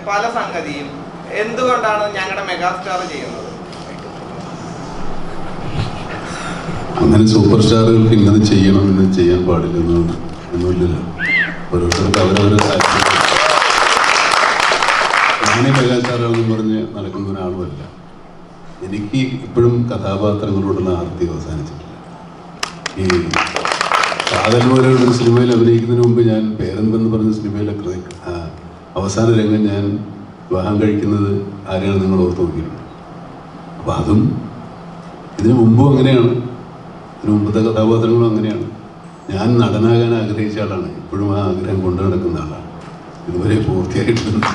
പല സംഗതിയും എന്തുകൊണ്ടാണ് ഞങ്ങളുടെ മെഗാസ്റ്റാർ ചെയ്യുന്നത്? അങ്ങനെ സൂപ്പർ സ്റ്റാറുകൾക്ക് ഇന്നത് ചെയ്യണം, ഇന്നത് ചെയ്യാൻ പാടില്ല ഒന്നുമില്ലല്ലോ. ഓരോരുത്തർക്ക് അവരവരെ അങ്ങനെ മെഗാസ്റ്റാറാണെന്ന് പറഞ്ഞ് നടക്കുന്ന ഒരാളുമല്ല. എനിക്ക് ഇപ്പോഴും കഥാപാത്രങ്ങളോടുള്ള ആർത്തി അവസാനിച്ചിട്ടില്ല. ഈ കാതൽ പോലെയുള്ള സിനിമയിൽ അഭിനയിക്കുന്നതിന് മുമ്പ് ഞാൻ പേരെന്തെന്ന് പറഞ്ഞ സിനിമയിലൊക്കെ അവസാന രംഗം ഞാൻ വിവാഹം കഴിക്കുന്നത് ആരെയാണ് നിങ്ങൾ ഓർത്ത് നോക്കിയിട്ടുണ്ട്. അപ്പം അതും ഇതിനു മുമ്പും അങ്ങനെയാണ്, ഇതിനു മുമ്പത്തെ കഥാപാത്രങ്ങളും അങ്ങനെയാണ്. ഞാൻ നടനാകാൻ ആഗ്രഹിച്ച ആളാണ്, ഇപ്പോഴും ആ ആഗ്രഹം കൊണ്ടു നടക്കുന്ന ആളാണ്. ഇതുവരെ പൂർത്തിയായിട്ടുണ്ട്.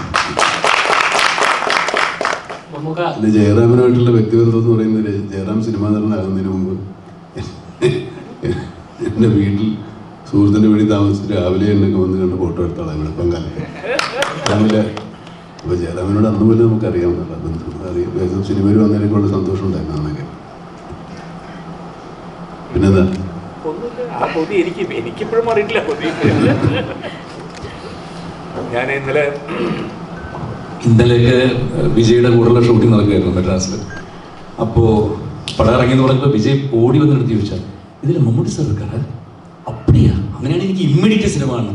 പിന്നെ ജയറാമിനായിട്ടുള്ള വ്യക്തിബന്ധം എന്ന് പറയുന്നത്, ജയറാം സിനിമാ നടനാകുന്നതിന് മുമ്പ് എൻ്റെ വീട്ടിൽ സുഹൃത്തിൻ്റെ വീട്ടിൽ താമസിച്ച് രാവിലെ എന്നൊക്കെ വന്ന് കണ്ട് ഫോട്ടോ എടുത്താളാണ് വെളുപ്പം കാലത്ത് രാവിലെ. അപ്പോൾ ജയറാമിനോട് അന്ന് പോലും നമുക്കറിയാവുന്നല്ല ബന്ധം അറിയാം. സിനിമയിൽ വന്നതിനൊക്കെ ഉള്ള സന്തോഷം ഉണ്ടായിരുന്നു അന്നൊക്കെ. പിന്നെന്താ എനിക്കിപ്പോഴും അറിയിട്ടില്ല. ഞാൻ ഇന്നലെയൊക്കെ വിജയുടെ കൂടെയുള്ള ഷൂട്ടിംഗ് നടക്കുകയായിരുന്നു മദ്രാസിൽ. അപ്പോൾ പടം ഇറങ്ങിയെന്ന് പറഞ്ഞപ്പോൾ വിജയ് ഓടി വന്നെടുത്ത് ചോദിച്ചാൽ, ഇതിൽ മമ്മൂട്ടി സാർ എടുക്കാറ് അപ്പടിയാ? അങ്ങനെയാണ് എനിക്ക് ഇമ്മീഡിയറ്റ് സിനിമ ആണ്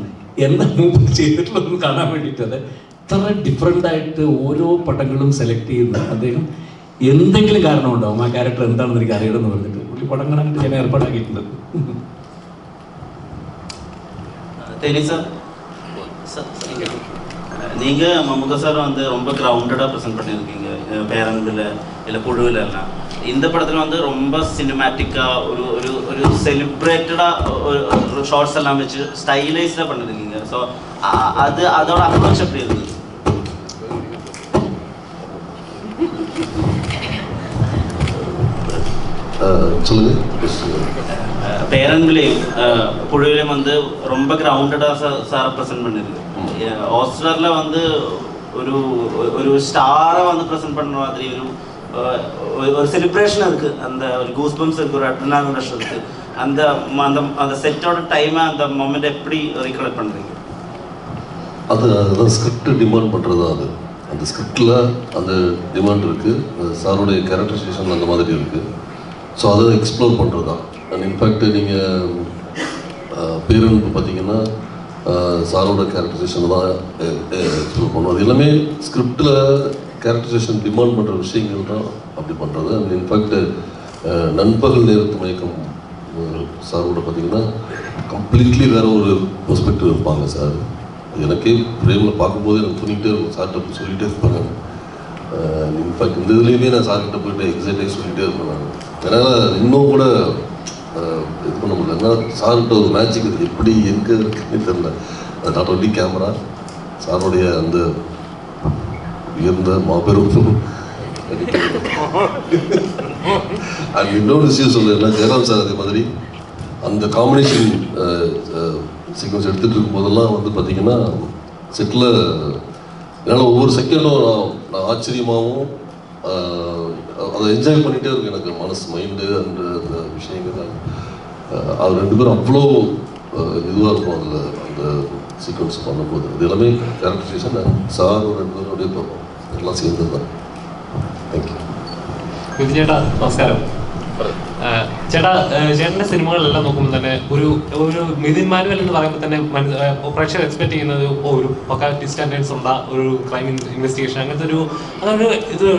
എന്താ മൂവ് ചെയ്തിട്ടുള്ളതെന്ന് കാണാൻ വേണ്ടിയിട്ട്. അത് ഇത്ര ഡിഫറെൻ്റ് ആയിട്ട് ഓരോ പടങ്ങളും സെലക്ട് ചെയ്യുന്ന അദ്ദേഹം എന്തെങ്കിലും കാരണം ഉണ്ടാവും ആ ക്യാരക്ടർ എന്താണെന്ന് എനിക്ക് അറിയണമെന്ന് പറഞ്ഞിട്ട് പുള്ളി പടം കാണാനായിട്ട് ഞാൻ ഏർപ്പാടാക്കിയിട്ടുണ്ട്. நீங்கள் மம்முக்கா சார் வந்து ரொம்ப கிரவுண்டடாக ப்ரெசென்ட் பண்ணியிருக்கீங்க பேரன்பில் இல்லை புழுவில் எல்லாம். இந்த படத்தில் வந்து ரொம்ப சினிமேட்டிக்காக ஒரு ஒரு ஒரு செலிப்ரேட்டடாக ஒரு ஷார்ட்ஸ் எல்லாம் வச்சு ஸ்டைலைஸ்டாக பண்ணியிருக்கீங்க. ஸோ அதோட அப்ரோச் எப்படி இருக்குது? பேரன்பிலையும் புழுவிலையும் வந்து ரொம்ப கிரவுண்டடாக சாரை ப்ரெசென்ட் பண்ணியிருக்கு. ஓஸ்லரில் வந்து ஒரு ஒரு ஸ்டாரை வந்து ப்ரெசென்ட் பண்ணுற மாதிரி ஒரு செலிப்ரேஷன் இருக்குது, அந்த ஒரு கூஸ்பம்ஸ் இருக்குது, ஒரு அட்ரினல் ரஷ் இருக்குது. அந்த அந்த அந்த செட்டோட டைமை அந்த மொமெண்ட் எப்படி ரீகலெக்ட் பண்ணுறீங்க? அது ஸ்கிரிப்ட் டிமாண்ட் பண்ணுறது தான். அந்த ஸ்கிரிப்டில் அந்த டிமாண்ட் இருக்குது, சாருடைய கேரக்டரைசேஷன் அந்த மாதிரி இருக்குது. ஸோ அதை எக்ஸ்ப்ளோர் பண்ணுறது தான். அண்ட் இன்ஃபேக்ட் நீங்கள் பேரன்பு பார்த்தீங்கன்னா சாரோட கேரக்டரைசேஷன் தான் எக்ஸ்ப்ளோர் பண்ணுவோம். அது எல்லாமே ஸ்கிரிப்டில் கேரக்டரைசேஷன் டிமாண்ட் பண்ணுற விஷயங்கள் தான் அப்படி பண்ணுறது. அண்ட் இன்ஃபேக்ட் நண்பகல் நேரத்து மயக்கம் சாரோட பார்த்தீங்கன்னா கம்ப்ளீட்லி வேறு ஒரு பெர்ஸ்பெக்டிவ் இருப்பாங்க சார். எனக்கே ஃப்ரேமில் பார்க்கும்போது எனக்கு துணிக்கிட்டே இருக்கும், சார்கிட்ட சொல்லிகிட்டே இருப்பாங்க. இன்ஃபேக்ட் இந்த இதுலேயுமே நான் சார்கிட்ட போய்ட்டு எக்ஸைட்டாக சொல்லிகிட்டே இருப்பேன் நான். ஏன்னா இன்னும் கூட இது பண்ண முடியல. ஏன்னா சார்கிட்ட ஒரு மேஜிக் இது எப்படி எங்கே இருக்குன்னு தெரியல. அது நாட் ஒன்லி கேமரா, சாருடைய அந்த உயர்ந்த மாபெரும் அண்ட் இன்னொரு விஷயம் சொல்லுன்னா ஜெயராம் சார் அதே மாதிரி அந்த காம்பினேஷன் சீக்வன்ஸ் எடுத்துகிட்டு இருக்கும் போதெல்லாம் வந்து பார்த்தீங்கன்னா செட்டில் என்னால் ஒவ்வொரு செகண்டும் நான் ஆச்சரியமாகவும் அதை என்ஜாய் பண்ணிகிட்டே இருக்கும். எனக்கு மனசு மைண்டு அந்த விஷயங்கள் அது ரெண்டு பேரும் அவ்வளோ இதுவாக இருக்கும் அதில் அந்த சீக்வன்ஸ் பண்ணும்போது. இது எல்லாமே கேரக்டரைசேஷன் சார் ரெண்டு பேருடைய എല്ലാം ചെയ്യുന്നത്. Thank you. ചേട്ടാ നമസ്കാരം. ചേട്ടാ ചേട്ടൻ്റെ സിനിമകളെല്ലാം നോക്കുമ്പോൾ തന്നെ ഒരു ഒരു മിഥുൻ മാനുവൽ എന്ന് പറയുമ്പോൾ തന്നെ പ്രേക്ഷകർ എക്സ്പെക്ട് ചെയ്യുന്നത് ഒരു പക്ക ട്വിസ്റ്റ് ആൻഡ് ടേൺസ് ഉള്ള ഒരു ക്രൈം ഇൻവെസ്റ്റിഗേഷൻ അങ്ങനത്തെ ഒരു അതൊരു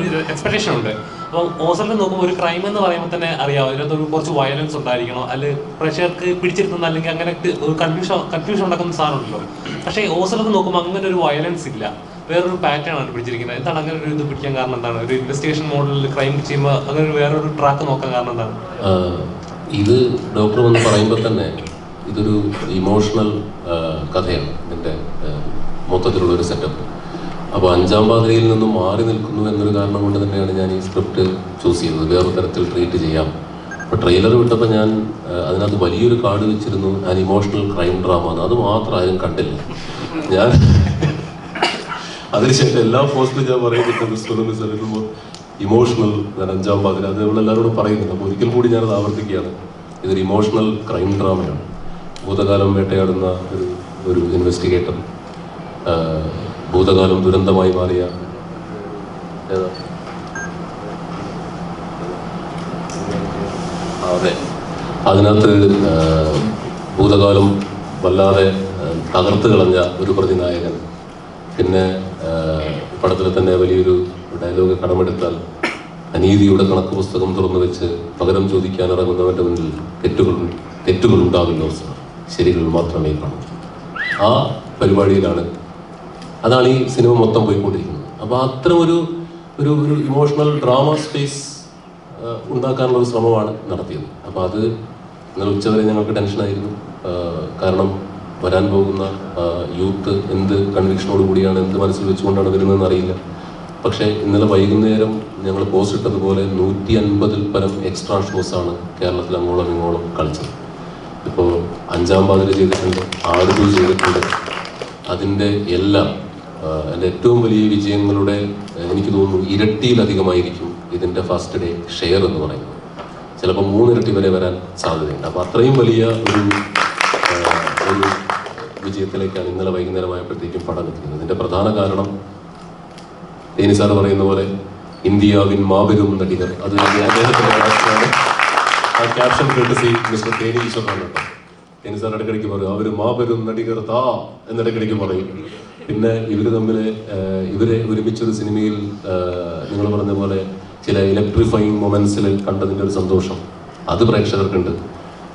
ഇത് എക്സ്പെക്ടേഷൻ ഉണ്ട്. അപ്പം ഓസറിൽ നോക്കുമ്പോൾ ഒരു ക്രൈം എന്ന് പറയുമ്പോൾ തന്നെ അറിയാമോ ഇതിനകത്തൊരു കുറച്ച് വയലൻസ് ഉണ്ടായിരിക്കണം, അല്ലെങ്കിൽ പ്രേക്ഷകർക്ക് പിടിച്ചിരുത്തുന്ന അല്ലെങ്കിൽ അങ്ങനെ ഒരു കൺഫ്യൂഷൻ ഉണ്ടാക്കുന്ന സാധനമുണ്ടല്ലോ. പക്ഷേ ഓസറിൽ നോക്കുമ്പോൾ അങ്ങനെ ഒരു വയലൻസ് ഇല്ല, വേറൊരു പാറ്റേൺ ആണ് പിടിച്ചിരിക്കുന്നത്. എന്താണ് അങ്ങനെ ഒരു ഇത് പിടിക്കാൻ കാരണം എന്താണ്? ഒരു ഇൻവെസ്റ്റിഗേഷൻ മോഡലിൽ ക്രൈം ചെയ്യുമ്പോൾ അങ്ങനെ ഒരു വേറൊരു ട്രാക്ക് നോക്കാൻ കാരണം എന്താണ്? ഇത് ഡോക്ടർ വന്ന് പറയുമ്പോൾ തന്നെ ഇതൊരു ഇമോഷണൽ കഥയാണ് ഇതിൻ്റെ മൊത്തത്തിലുള്ളൊരു സെറ്റപ്പ്. അപ്പോൾ അഞ്ചാം പാതിരയിൽ നിന്നും മാറി നിൽക്കുന്നു എന്നൊരു കാരണം കൊണ്ട് തന്നെയാണ് ഞാൻ ഈ സ്ക്രിപ്റ്റ് ചൂസ് ചെയ്തത്. വേറൊരു തരത്തിൽ ട്രീറ്റ് ചെയ്യാം. അപ്പോൾ ട്രെയിലർ വിട്ടപ്പോൾ ഞാൻ അതിനകത്ത് വലിയൊരു കാർഡ് വെച്ചിരുന്നു, ഞാൻ ഇമോഷണൽ ക്രൈം ഡ്രാമ എന്ന്. അത് മാത്രം ആരും കണ്ടില്ല. ഞാൻ അതിനുശേഷം എല്ലാ പോസ്റ്റിലും ഞാൻ പറയുന്നത് ഇമോഷണൽ അഞ്ചാം പാതിര, അത് നമ്മളെല്ലാവരോടും പറയുന്നുണ്ട്. അപ്പോൾ ഒരിക്കൽ കൂടി ഞാനത് ആവർത്തിക്കുകയാണ്. ഇതൊരു ഇമോഷണൽ ക്രൈം ഡ്രാമയാണ്. ഭൂതകാലം വേട്ടയാടുന്ന ഒരു ഇൻവെസ്റ്റിഗേറ്റർ, ഭൂതകാലം ദുരന്തമായി മാറിയ അതെ അതിനകത്ത് ഭൂതകാലം വല്ലാതെ തകർത്ത് കളഞ്ഞ ഒരു പ്രതിനായകൻ. പിന്നെ പടത്തിൽ തന്നെ വലിയൊരു ഡയലോഗ് കടമെടുത്താൽ അനീതിയുടെ കണക്ക് പുസ്തകം തുറന്നു വെച്ച് പകരം ചോദിക്കാൻ ഇറങ്ങുന്നവൻ്റെ മുന്നിൽ തെറ്റുകൾ ഉണ്ടാവില്ല, ശരികൾ മാത്രമേ കാണൂ. ആ പരിപാടിയിലാണ്, അതാണ് ഈ സിനിമ മൊത്തം പോയിക്കൊണ്ടിരിക്കുന്നത്. അപ്പോൾ അത്തരം ഒരു ഒരു ഒരു ഇമോഷണൽ ഡ്രാമ സ്പേസ് ഉണ്ടാക്കാനുള്ള ഒരു ശ്രമമാണ് നടത്തിയത്. അപ്പോൾ അത് ഇന്നലെ ഉച്ചവരെ ഞങ്ങൾക്ക് ടെൻഷനായിരുന്നു. കാരണം വരാൻ പോകുന്ന യൂത്ത് എന്ത് കൺവിക്ഷനോട് കൂടിയാണ്, എന്ത് മനസ്സിൽ വെച്ചുകൊണ്ടാണ് വരുന്നതെന്ന് അറിയില്ല. പക്ഷേ ഇന്നലെ വൈകുന്നേരം ഞങ്ങൾ പോസ്റ്റ് ഇട്ടതുപോലെ 150-ൽ പരം എക്സ്ട്രാ ഷോസാണ് കേരളത്തിൽ അങ്ങോളം ഇങ്ങോളം കളിച്ചത്. ഇപ്പോൾ അഞ്ചാം പാതിര ചെയ്തിട്ടുണ്ട്, ആടുകൾ ചെയ്തിട്ടുണ്ട്. അതിൻ്റെ എല്ലാം എൻ്റെ ഏറ്റവും വലിയ വിജയങ്ങളുടെ എനിക്ക് തോന്നുന്നു ഇരട്ടിയിലധികമായിരിക്കും ഇതിൻ്റെ ഫസ്റ്റ് ഡേ ഷെയർ എന്ന് പറയുന്നത്. ചിലപ്പോൾ 3 ഇരട്ടി വരെ വരാൻ സാധ്യതയുണ്ട്. അപ്പോൾ അത്രയും വലിയ ഒരു വിജയത്തിലേക്കാണ് ഇന്നലെ വൈകുന്നേരമായപ്പോഴത്തേക്കും പടം എത്തിക്കുന്നത്. ഇതിൻ്റെ പ്രധാന കാരണം തേനി സാർ പറയുന്ന പോലെ ഇന്ത്യാവിൻ മാബെരും നടികർ, അത് അദ്ദേഹത്തിൻ്റെ ആശയമാണ്. ആ ക്യാപ്ഷൻ കേട്ട് മിസ്റ്റർ തേനി ഈശ്വറാണ് കേട്ടോ. തേനി സാർ ഇടയ്ക്കിടയ്ക്ക് പറയും അവർ മാബെരും നടികർ താ എന്നിടയ്ക്കിടയ്ക്ക് പറയും. പിന്നെ ഇവരെ ഒരുമിച്ചൊരു സിനിമയിൽ നിങ്ങൾ പറഞ്ഞ പോലെ ചില ഇലക്ട്രിഫൈങ് മൊമെന്റ്സിൽ കണ്ടതിൻ്റെ ഒരു സന്തോഷം അത് പ്രേക്ഷകർക്കുണ്ട്.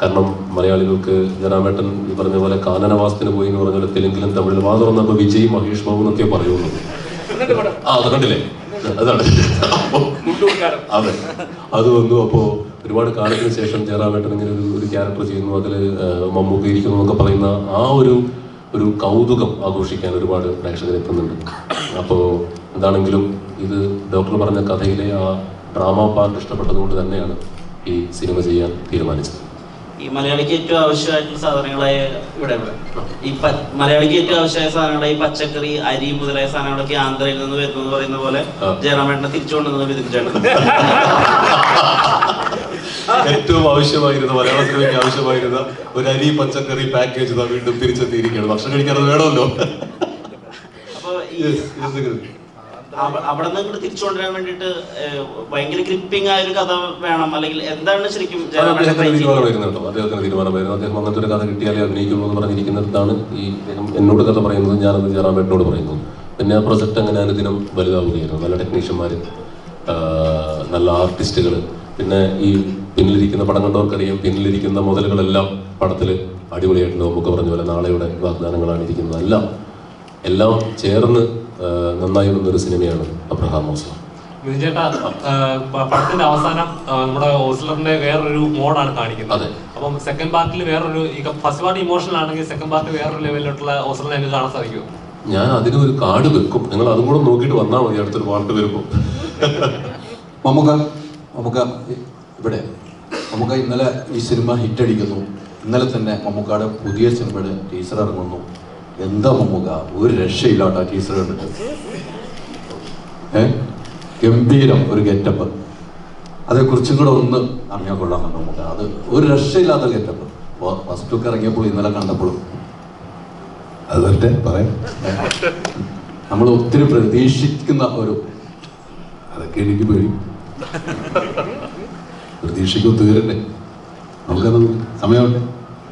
കാരണം മലയാളികൾക്ക് ജയറാമേട്ടൻ ഈ പറഞ്ഞ പോലെ കാനനവാസത്തിന് പോയി എന്ന് പറഞ്ഞ പോലെ തെലുങ്കിലും തമിഴിലും വാ തുറന്നപ്പോൾ വിജയ് മഹേഷ് ബാബു എന്നൊക്കെ പറയുള്ളൂ. അത് കണ്ടില്ലേ, അതാണ്. അതെ, അത് വന്നു. അപ്പോൾ ഒരുപാട് കാലത്തിന് ശേഷം ജയറാമേട്ടൻ ഇങ്ങനെ ഒരു ക്യാരക്ടർ ചെയ്യുന്നു, അതിൽ മമ്മൂക്ക ഇരിക്കുന്നു എന്നൊക്കെ പറയുന്ന ആ ഒരു കൗതുകം ആഘോഷിക്കാൻ ഒരുപാട് പ്രേക്ഷകർ എത്തുന്നുണ്ട്. അപ്പോൾ എന്താണെങ്കിലും ഇത് ഡോക്ടർ പറഞ്ഞ കഥയിലെ ആ ഡ്രാമ പാർട്ട് ഇഷ്ടപ്പെട്ടതുകൊണ്ട് തന്നെയാണ് ഈ സിനിമ ചെയ്യാൻ തീരുമാനിച്ചത്. ഈ മലയാളിക്ക് ഏറ്റവും ആവശ്യമായിട്ടുള്ള സാധനങ്ങളായ മലയാളിക്ക് ഏറ്റവും ആവശ്യമായ സാധനങ്ങളായി പച്ചക്കറി, അരി മുതലായ സാധനങ്ങളൊക്കെ ആന്ധ്രയിൽ നിന്ന് വരുന്നു എന്ന് പറയുന്ന പോലെ ജയറാമേട്ടനെ തിരിച്ചുകൊണ്ടുവന്നത് മിഥുൻ ചേട്ടൻ. ഏറ്റവും ആവശ്യമായിരുന്ന മലയാള സിനിമയ്ക്ക് ആവശ്യമായിരുന്ന ഒരു അരി പച്ചക്കറി പാക്കേജ് വീണ്ടും തിരിച്ചെത്തിയിരിക്കുകയാണ്. ഭക്ഷണം കഴിക്കാനത് വേണമല്ലോ. അവിടെ നിന്ന് തിരിച്ചുകൊണ്ടുവരാൻ വേണ്ടിട്ട് ഭയങ്കര ഗ്രിപ്പിംഗ് ആയ ഒരു കഥ വേണം, അല്ലെങ്കിൽ എന്താണ് ശരിക്കും അദ്ദേഹത്തിന് തീരുമാനമായിരുന്നു. അദ്ദേഹം അങ്ങനത്തെ ഒരു കഥ കിട്ടിയാലേ അഭിനയിക്കുള്ളൂ എന്ന് പറഞ്ഞിരിക്കുന്നിടത്താണ് ഈ എന്നോട് കഥ പറയുന്നത്, ഞാനത് ജയറാമേട്ടനോട് പറയുന്നു. പിന്നെ ആ പ്രൊജക്ട് അങ്ങനെ അനുദിനം വലുതാവുകയായിരുന്നു. നല്ല ടെക്നീഷ്യന്മാർ, നല്ല ആർട്ടിസ്റ്റുകൾ, പിന്നെ ഈ പിന്നിലിരിക്കുന്ന പടം കണ്ടവർക്കറിയാം, പിന്നിലിരിക്കുന്ന മുതലുകളെല്ലാം പടത്തിൽ അടിപൊളിയായിട്ടുണ്ട്. നമുക്ക് പറഞ്ഞ പോലെ നാളെയുടെ വാഗ്ദാനങ്ങളാണ് ഇരിക്കുന്നത്. എല്ലാം ചേർന്ന് നന്നായി വന്നൊരു സിനിമയാണ് അബ്രഹാം ഓസ്ലർ. മിഥുൻ ചേട്ടാ, പടത്തിന്റെ അവസാനം നമ്മുടെ ഓസ്ലറിന്റെ വേറൊരു മോഡാണ് കാണിക്കുന്നത്. അപ്പം സെക്കൻഡ് പാർട്ടിൽ വേറൊരു, ഫസ്റ്റ് പാർട്ട് ഇമോഷണൽ ആണെങ്കിൽ സെക്കൻഡ് പാർട്ട് വേറൊരു ലെവലിലോട്ടുള്ള ഓസ്ലറിനെ എനിക്ക് കാണാൻ സാധിക്കും. ഞാൻ അതിനൊരു കാർഡ് വെക്കും, നിങ്ങൾ അതും കൂടെ നോക്കിയിട്ട് വന്നാൽ മതി അടുത്തൊരു പാർട്ട് വരുമ്പോൾ. മമ്മൂക്ക ഇവിടെ ഇന്നലെ ഈ സിനിമ ഹിറ്റടിക്കുന്നു. ഇന്നലെ തന്നെ മമ്മൂക്കയുടെ പുതിയ സിനിമയുടെ ടീസർ ഇറങ്ങുന്നു. എന്താ മമ്മൂക്ക, ഒരു രക്ഷയില്ലാട്ടോ ടീസർ കണ്ടിട്ട്. ഗംഭീരം ഒരു ഗെറ്റപ്പ്. അതേക്കുറിച്ചും കൂടെ ഒന്ന് അറിയാൻ കൊള്ളാമെന്ന് മമ്മൂക്ക. അത് ഒരു രക്ഷയില്ലാത്ത ഗെറ്റപ്പ്. ഫസ്റ്റ് ലുക്ക് ഇറങ്ങിയപ്പോൾ ഇന്നലെ കണ്ടപ്പോഴും അത് വരട്ടെ പറയാം. നമ്മൾ ഒത്തിരി പ്രതീക്ഷിക്കുന്ന അതൊക്കെ എനിക്ക് പേടി. പ്രതീക്ഷിക്കും തീരണ്ടേ, നമുക്കത് സമയമുണ്ട്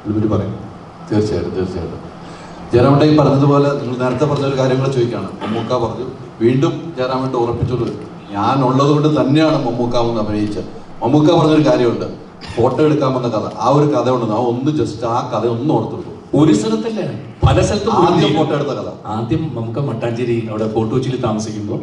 ഇതിനെപ്പറ്റി പറയാം. തീർച്ചയായിട്ടും ജയറാമേട്ടൻ ഈ പറഞ്ഞതുപോലെ നിങ്ങൾ നേരത്തെ പറഞ്ഞൊരു കാര്യങ്ങൾ ചോദിക്കുകയാണ്. മമ്മൂക്ക പറഞ്ഞു, വീണ്ടും ജയറാമേട്ടൻ ഉറപ്പിച്ചോളൂ, ഞാൻ ഉള്ളത് കൊണ്ട് തന്നെയാണ് മമ്മൂക്ക എന്ന് അഭിനയിച്ചത്. മമ്മൂക്ക പറഞ്ഞൊരു കാര്യമുണ്ട്, ഫോട്ടോ എടുക്കാമെന്ന കഥ. ആ ഒരു കഥ ഉണ്ടെന്ന് ആ കഥ ഒന്ന് ഓർത്തെടുക്കും. ഒരു സ്ഥലത്തല്ലേ, പല സ്ഥലത്തും ആദ്യം ഫോട്ടോ എടുത്ത കഥ. ആദ്യം നമുക്ക് മട്ടാഞ്ചേരി അവിടെ ഫോർട്ട് കൊച്ചിയിൽ താമസിക്കുമ്പോൾ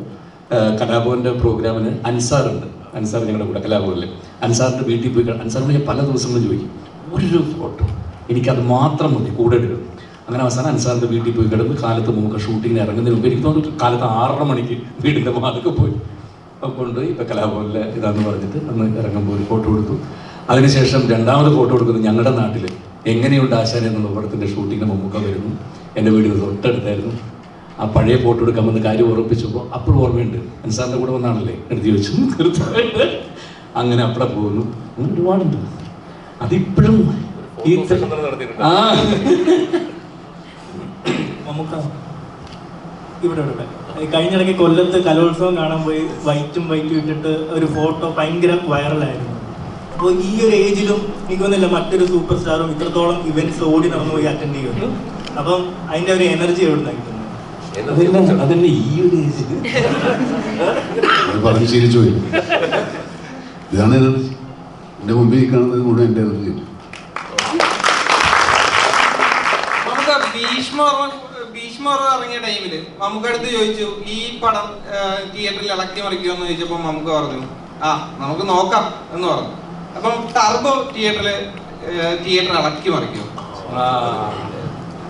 കലാഭവന്റെ പ്രോഗ്രാമിന് അൻസാറുണ്ട്. അൻസാർ ഞങ്ങളുടെ കൂടെ കലാഭവനിൽ. അൻസാറിന്റെ വീട്ടിൽ പോയി അൻസാറിന് ഞാൻ പല ദിവസങ്ങളും ചോദിക്കും, ഒരു ഫോട്ടോ എനിക്കത് മാത്രം മതി, കൂടെ എടുക്കും. അങ്ങനെ അവസാനം അൻസാറിന്റെ വീട്ടിൽ പോയി കിടന്ന് കാലത്ത് നമുക്ക് ഷൂട്ടിങ്ങിന് ഇറങ്ങുന്നതിന് മുമ്പ് എനിക്ക് തോന്നുന്നു കാലത്ത് 6:30 മണിക്ക് വീടിൻ്റെ വാതൊക്കെ പോയി കൊണ്ട് ഇപ്പം കലാഭവനിലെ ഇതാന്ന് പറഞ്ഞിട്ട് അന്ന് ഇറങ്ങുമ്പോൾ ഒരു ഫോട്ടോ കൊടുത്തു. അതിനുശേഷം രണ്ടാമത് ഫോട്ടോ കൊടുക്കുന്നത് ഞങ്ങളുടെ നാട്ടിൽ എങ്ങനെയുണ്ട് ആശാൻ എന്നുള്ള പടത്തിൻ്റെ ഷൂട്ടിങ്ങിന് മുമ്പൊക്കെ വരുന്നു. എൻ്റെ വീടിന് തൊട്ടടുത്തായിരുന്നു. ആ പഴയ ഫോട്ടോ എടുക്കാമെന്ന് കാര്യം ഉറപ്പിച്ചപ്പോൾ അപ്പോഴും ഓർമ്മയുണ്ട്, അൻസാറിൻ്റെ കൂടെ വന്നാണല്ലേ എടുത്ത് ചോദിച്ചു. അങ്ങനെ അവിടെ പോകുന്നു. അങ്ങനെ ഒരുപാടുണ്ട്. അതിപ്പോഴും മമ്മൂക്ക ഇവിടെ കഴിഞ്ഞിടയ്ക്ക് കൊല്ലത്ത് കലോത്സവം കാണാൻ പോയി വൈറ്റും ഇട്ടിട്ട് ഒരു ഫോട്ടോ ഭയങ്കര വൈറലായിരുന്നു. അപ്പോൾ ഈ ഒരു ഏജിലും എനിക്ക് തോന്നുന്നില്ല മറ്റൊരു സൂപ്പർ സ്റ്റാറും ഇത്രത്തോളം ഇവന്റ്സ് ഓടി നടന്നു പോയി അറ്റൻഡ് ചെയ്യുന്നു. അപ്പം അതിൻ്റെ ഒരു എനർജി എവിടെ നിന്നാണ് കിട്ടുന്നത്? അതന്നെ ഈ ഒരു ഏജിൽ പറഞ്ഞ് ശീലിച്ചു പോയി. ഇതാണ് എനർജി. എൻ്റെ മുമ്പിൽ കാണുന്നത് മുഴുവൻ എൻ്റെ എനർജി. ഭീഷ്മർ ഇറങ്ങിയ ടൈമില് നമുക്ക് അടുത്ത് ചോദിച്ചു, ഈ പടം തിയേറ്ററിൽ ഇളക്കി മറിക്കുമെന്ന് ചോദിച്ചപ്പോ നമുക്ക് പറഞ്ഞു നമുക്ക് നോക്കാം എന്ന് പറഞ്ഞു. അപ്പം ടർബോ തിയേറ്റർ ഇളക്കി മറിക്കും.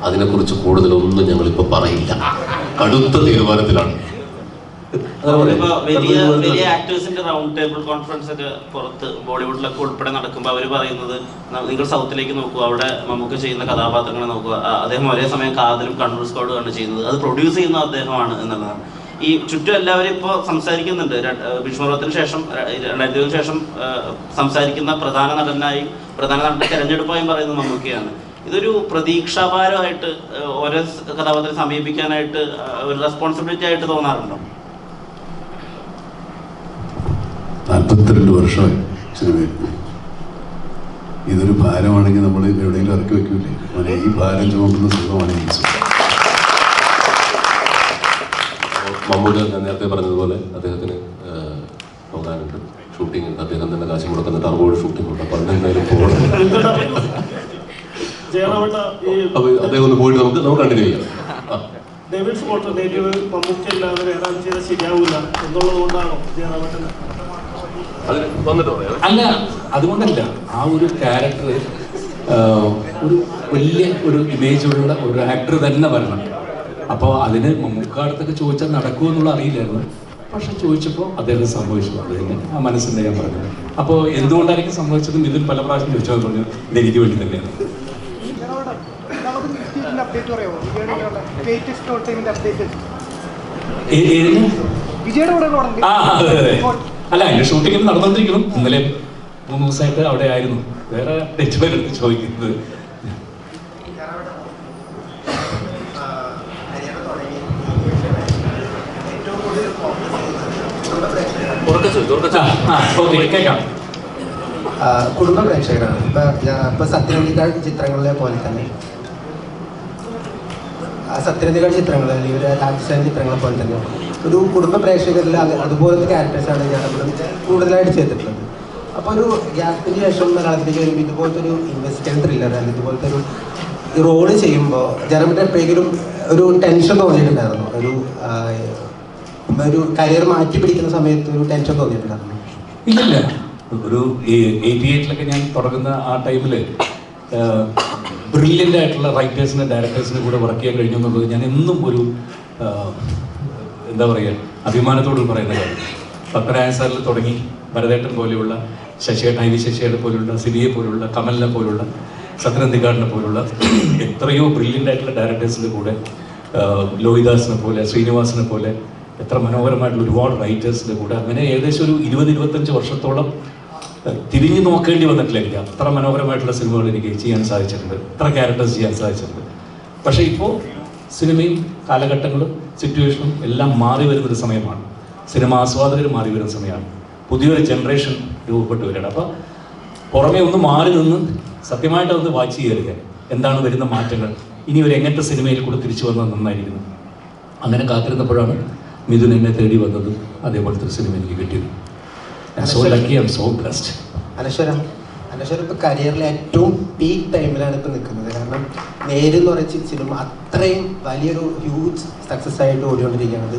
അതിനെക്കുറിച്ച് കൂടുതലൊന്നും ഞങ്ങളിപ്പോ പറയില്ല, കടുത്ത തീരുമാനത്തിലാണ്. വലിയ ആക്ടേഴ്സിന്റെ റൗണ്ട് ടേബിൾ കോൺഫറൻസ് ഒക്കെ പുറത്ത് ബോളിവുഡിലൊക്കെ ഉൾപ്പെടെ നടക്കുമ്പോൾ അവർ പറയുന്നത്, നിങ്ങൾ സൗത്തിലേക്ക് നോക്കുക, അവിടെ മമ്മൂക്ക ചെയ്യുന്ന കഥാപാത്രങ്ങളെ നോക്കുക, അദ്ദേഹം ഒരേ സമയം കാതലും കണ്ണൂർ സ്ക്വാഡുമാണ് ചെയ്യുന്നത്, അത് പ്രൊഡ്യൂസ് ചെയ്യുന്ന അദ്ദേഹമാണ് എന്നുള്ളതാണ്. ഈ ചുറ്റും എല്ലാവരും ഇപ്പോൾ സംസാരിക്കുന്നുണ്ട്. ഭീഷ്മപർവത്തിന് ശേഷം 2000 ശേഷം സംസാരിക്കുന്ന പ്രധാന നടന്റെ തെരഞ്ഞെടുപ്പായും പറയുന്നത് മമ്മൂക്കയാണ്. ഇതൊരു പ്രതീക്ഷാഭാരമായിട്ട് ഓരോ കഥാപാത്രത്തെ സമീപിക്കാനായിട്ട് ഒരു റെസ്പോൺസിബിലിറ്റി ആയിട്ട് തോന്നാറുണ്ടോ? 42 വർഷമായി സിനിമയിൽ. ഇതൊരു ഭാരമാണെങ്കിൽ നമ്മൾ എവിടെയെങ്കിലും ഇറക്കി വെക്കൂലേ? അങ്ങനെ ഈ ഭാരം ചുമക്കുന്ന സുഖമാണ് എനിക്ക്. മമ്മൂക്ക നേരത്തെ പറഞ്ഞതുപോലെ അദ്ദേഹത്തിന് പോകാനുണ്ട്, ഷൂട്ടിംഗ് ഉണ്ട്. അദ്ദേഹം തന്നെ കാശ് മുടക്കുന്ന ടർബോയുടെ ഷൂട്ടിംഗ് ഉണ്ട്. അപ്പോൾ അതിനെന്തായാലും പോകണം. അപ്പോൾ അദ്ദേഹം ഒന്ന് പോയിട്ട് നമുക്ക് കണ്ടിന്യൂ ചെയ്യാം. ഡേവിഡ് ഓൾട്ടർനേറ്റീവ് മമ്മൂട്ടി അല്ലാതെ വേറെ ആരും ചെയ്താൽ ശരിയാവില്ല എന്നുള്ളത് കൊണ്ടാണോ ജയറാമേട്ടൻ അല്ല, അതുകൊണ്ടല്ല. ആ ഒരു ക്യാരക്ടർ ഒരു വലിയ ഒരു ഇമേജുള്ള ഒരു ആക്ടർ തന്നെ വരണം. അപ്പോൾ അതിന് മമ്മൂക്കാടത്തൊക്കെ ചോദിച്ചാൽ നടക്കുമോ എന്നുള്ള അറിയില്ലായിരുന്നു. പക്ഷെ ചോദിച്ചപ്പോൾ അദ്ദേഹം സംഭവിച്ചു. അത് തന്നെ ആ മനസ്സിൻ്റെ ഞാൻ പറഞ്ഞത്. അപ്പോൾ എന്തുകൊണ്ടായിരിക്കും സംഭവിച്ചതും ഇതിൽ പല പ്രാവശ്യം ചോദിച്ചാൽ പറഞ്ഞു ഇതെനിക്ക് വേണ്ടി തന്നെയാണ്. അല്ല, അതിന്റെ ഷൂട്ടിംഗ് നടന്നുകൊണ്ടിരിക്കണം. ഇന്നലെ 3 ദിവസമായിട്ട് അവിടെ ആയിരുന്നു. വേറെ ഡേറ്റ് പേരെടുത്ത് ചോദിക്കുന്നത്. കുടുംബ പ്രേക്ഷകരാണ്. ഇപ്പൊ സത്യനന്ദിക്കാട് ചിത്രങ്ങളിലെ പോലെ തന്നെ സത്യനന്ദിക്കാട് ചിത്രങ്ങൾ അല്ലെങ്കിൽ രാജസ്ഥാൻ ചിത്രങ്ങളെ പോലെ തന്നെ ഒരു കുടുംബ പ്രേക്ഷകരിൽ അതുപോലത്തെ ക്യാരക്ടേഴ്സാണ് ഞാൻ കൂടുതലായിട്ട് ചെയ്തിട്ടുള്ളത്. അപ്പോൾ ഒരു ഗ്യാപ്പിന് ശേഷം മലയാളത്തിലേക്ക് വരുമ്പോൾ ഇതുപോലത്തെ ഒരു ഇൻവെസ്റ്റിഗേഷൻ ത്രില്ലർ അല്ലെങ്കിൽ ഇതുപോലത്തെ ഒരു റോള് ചെയ്യുമ്പോൾ ജനമിട്ട് എപ്പോഴെങ്കിലും ഒരു ടെൻഷൻ തോന്നിയിട്ടുണ്ടായിരുന്നു? ഒരു കരിയർ മാറ്റി പിടിക്കുന്ന സമയത്ത് ഒരു ടെൻഷൻ തോന്നിയിട്ടുണ്ടായിരുന്നു? ഇല്ല. ഒരു 88-ലൊക്കെ ഞാൻ തുടങ്ങുന്ന ആ ടൈമിൽ ബ്രില്യൻ്റ് ആയിട്ടുള്ള റൈറ്റേഴ്സിനെ ഡയറക്ടേഴ്സിനെ കൂടെ വർക്ക് ചെയ്യാൻ കഴിഞ്ഞു എന്നുള്ളത് ഞാൻ എന്നും ഒരു എന്താ പറയുക അഭിമാനത്തോട് പറയുന്ന കാര്യം. പത്മനാഭൻ സാറിൽ തുടങ്ങി ഭരതേട്ടൻ പോലെയുള്ള ശശിയേട്ടൻ, ഐ വി ശശിയേട്ടൻ പോലുള്ള, സിബിയെ പോലുള്ള, കമലിനെ പോലുള്ള, സത്യനന്ദിക്കാടിനെ പോലുള്ള എത്രയോ ബ്രില്യൻ്റ് ആയിട്ടുള്ള ഡയറക്ടേഴ്സിൻ്റെ കൂടെ, ലോഹിദാസിനെ പോലെ, ശ്രീനിവാസിനെ പോലെ എത്ര മനോഹരമായിട്ടുള്ള ഒരുപാട് റൈറ്റേഴ്സിൻ്റെ കൂടെ അങ്ങനെ ഏകദേശം ഒരു 20-25 വർഷത്തോളം തിരിഞ്ഞു നോക്കേണ്ടി വന്നിട്ടില്ല എനിക്ക്. അത്ര മനോഹരമായിട്ടുള്ള സിനിമകൾ എനിക്ക് ചെയ്യാൻ സാധിച്ചിട്ടുണ്ട്, എത്ര ക്യാരക്ടേഴ്സ് ചെയ്യാൻ സാധിച്ചിട്ടുണ്ട്. പക്ഷേ ഇപ്പോൾ സിനിമയും കാലഘട്ടങ്ങളും സിറ്റുവേഷനും എല്ലാം മാറി വരുന്നൊരു സമയമാണ്. സിനിമ ആസ്വാദകർ മാറി വരുന്ന സമയമാണ്. പുതിയൊരു ജനറേഷൻ രൂപപ്പെട്ടു വരികയാണ്. അപ്പോൾ പുറമേ ഒന്ന് മാറി നിന്ന് സത്യമായിട്ട് ഒന്ന് വാച്ച് ചെയ്യുക, എന്താണ് വരുന്ന മാറ്റങ്ങൾ, ഇനി ഒരു എങ്ങനത്തെ സിനിമയിൽ കൂടെ തിരിച്ചു വന്നത് നന്നായിരിക്കുന്നു. അങ്ങനെ കാത്തിരുന്നപ്പോഴാണ് മിഥുൻ എന്നെ തേടി വന്നത്. അതേപോലത്തെ ഒരു സിനിമ എനിക്ക് കിട്ടിയത്. അനശ്വരം ഇപ്പോൾ കരിയറിലെ ഏറ്റവും പീക്ക് ടൈമിലാണ് ഇപ്പോൾ നിൽക്കുന്നത്. കാരണം നേരെന്ന് പറയുന്ന സിനിമ അത്രയും വലിയൊരു ഹ്യൂജ് സക്സസ് ആയിട്ട് ഓടിക്കൊണ്ടിരിക്കുന്നത്.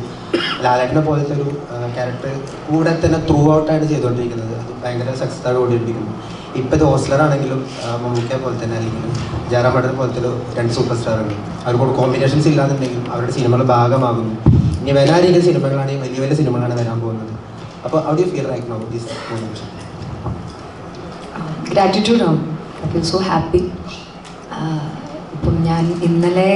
ലാലേട്ടനെ പോലത്തെ ഒരു ക്യാരക്ടർ കൂടെ തന്നെ ത്രൂ ഔട്ടായിട്ട് ചെയ്തുകൊണ്ടിരിക്കുന്നത്. അത് ഭയങ്കര സക്സസ് ആയിട്ട് ഓടിക്കൊണ്ടിരിക്കുന്നു. ഇപ്പോൾ ഇത് ഹോസ്റ്റലർ ആണെങ്കിലും മമ്മൂക്കയെ പോലെ തന്നെ അല്ലെങ്കിലും ജയറാമേട്ടനെ പോലത്തെ ഒരു 2 സൂപ്പർ സ്റ്റാറുകൾ അവർക്ക് കോമ്പിനേഷൻസ് ഇല്ലാന്നുണ്ടെങ്കിലും അവരുടെ സിനിമകളുടെ ഭാഗമാകുന്നു. ഇനി വരാനിരിക്കുന്ന സിനിമകളാണെങ്കിൽ വലിയ വലിയ സിനിമകളാണ് വരാൻ പോകുന്നത്. അപ്പോൾ how do you feel right now this moment? Gratitude. I feel so happy. ഇപ്പം ഞാൻ ഇന്നലെ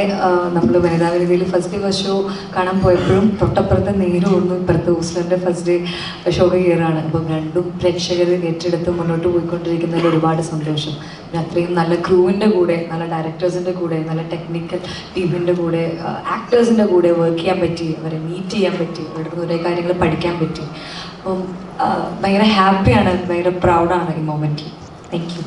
നമ്മൾ വനിതാവേദിയിൽ ഫസ്റ്റ് ഷോ കാണാൻ പോയപ്പോഴും തൊട്ടപ്പുറത്തെ നേരെ ഓടുന്നു, ഇപ്പുറത്തെ ഹോസ്റ്റലിൻ്റെ ഫസ്റ്റ് ഡേ ഷോ കയറാണ്. അപ്പം രണ്ടും പ്രേക്ഷകർ ഏറ്റെടുത്ത് മുന്നോട്ട് പോയിക്കൊണ്ടിരിക്കുന്നതിൽ ഒരുപാട് സന്തോഷം. പിന്നെ അത്രയും നല്ല ക്രൂവിൻ്റെ കൂടെ, നല്ല ഡയറക്ടേഴ്സിൻ്റെ കൂടെ, നല്ല ടെക്നിക്കൽ ടീമിൻ്റെ കൂടെ, ആക്ടേഴ്സിൻ്റെ കൂടെ വർക്ക് ചെയ്യാൻ പറ്റി, അവരെ മീറ്റ് ചെയ്യാൻ പറ്റി, അവരുടെ നിന്ന് കുറേ കാര്യങ്ങൾ പഠിക്കാൻ പറ്റി. അപ്പം ഭയങ്കര ഹാപ്പിയാണ്, ഭയങ്കര പ്രൗഡാണ് ഈ മൊമെൻറ്റിൽ. Thank you.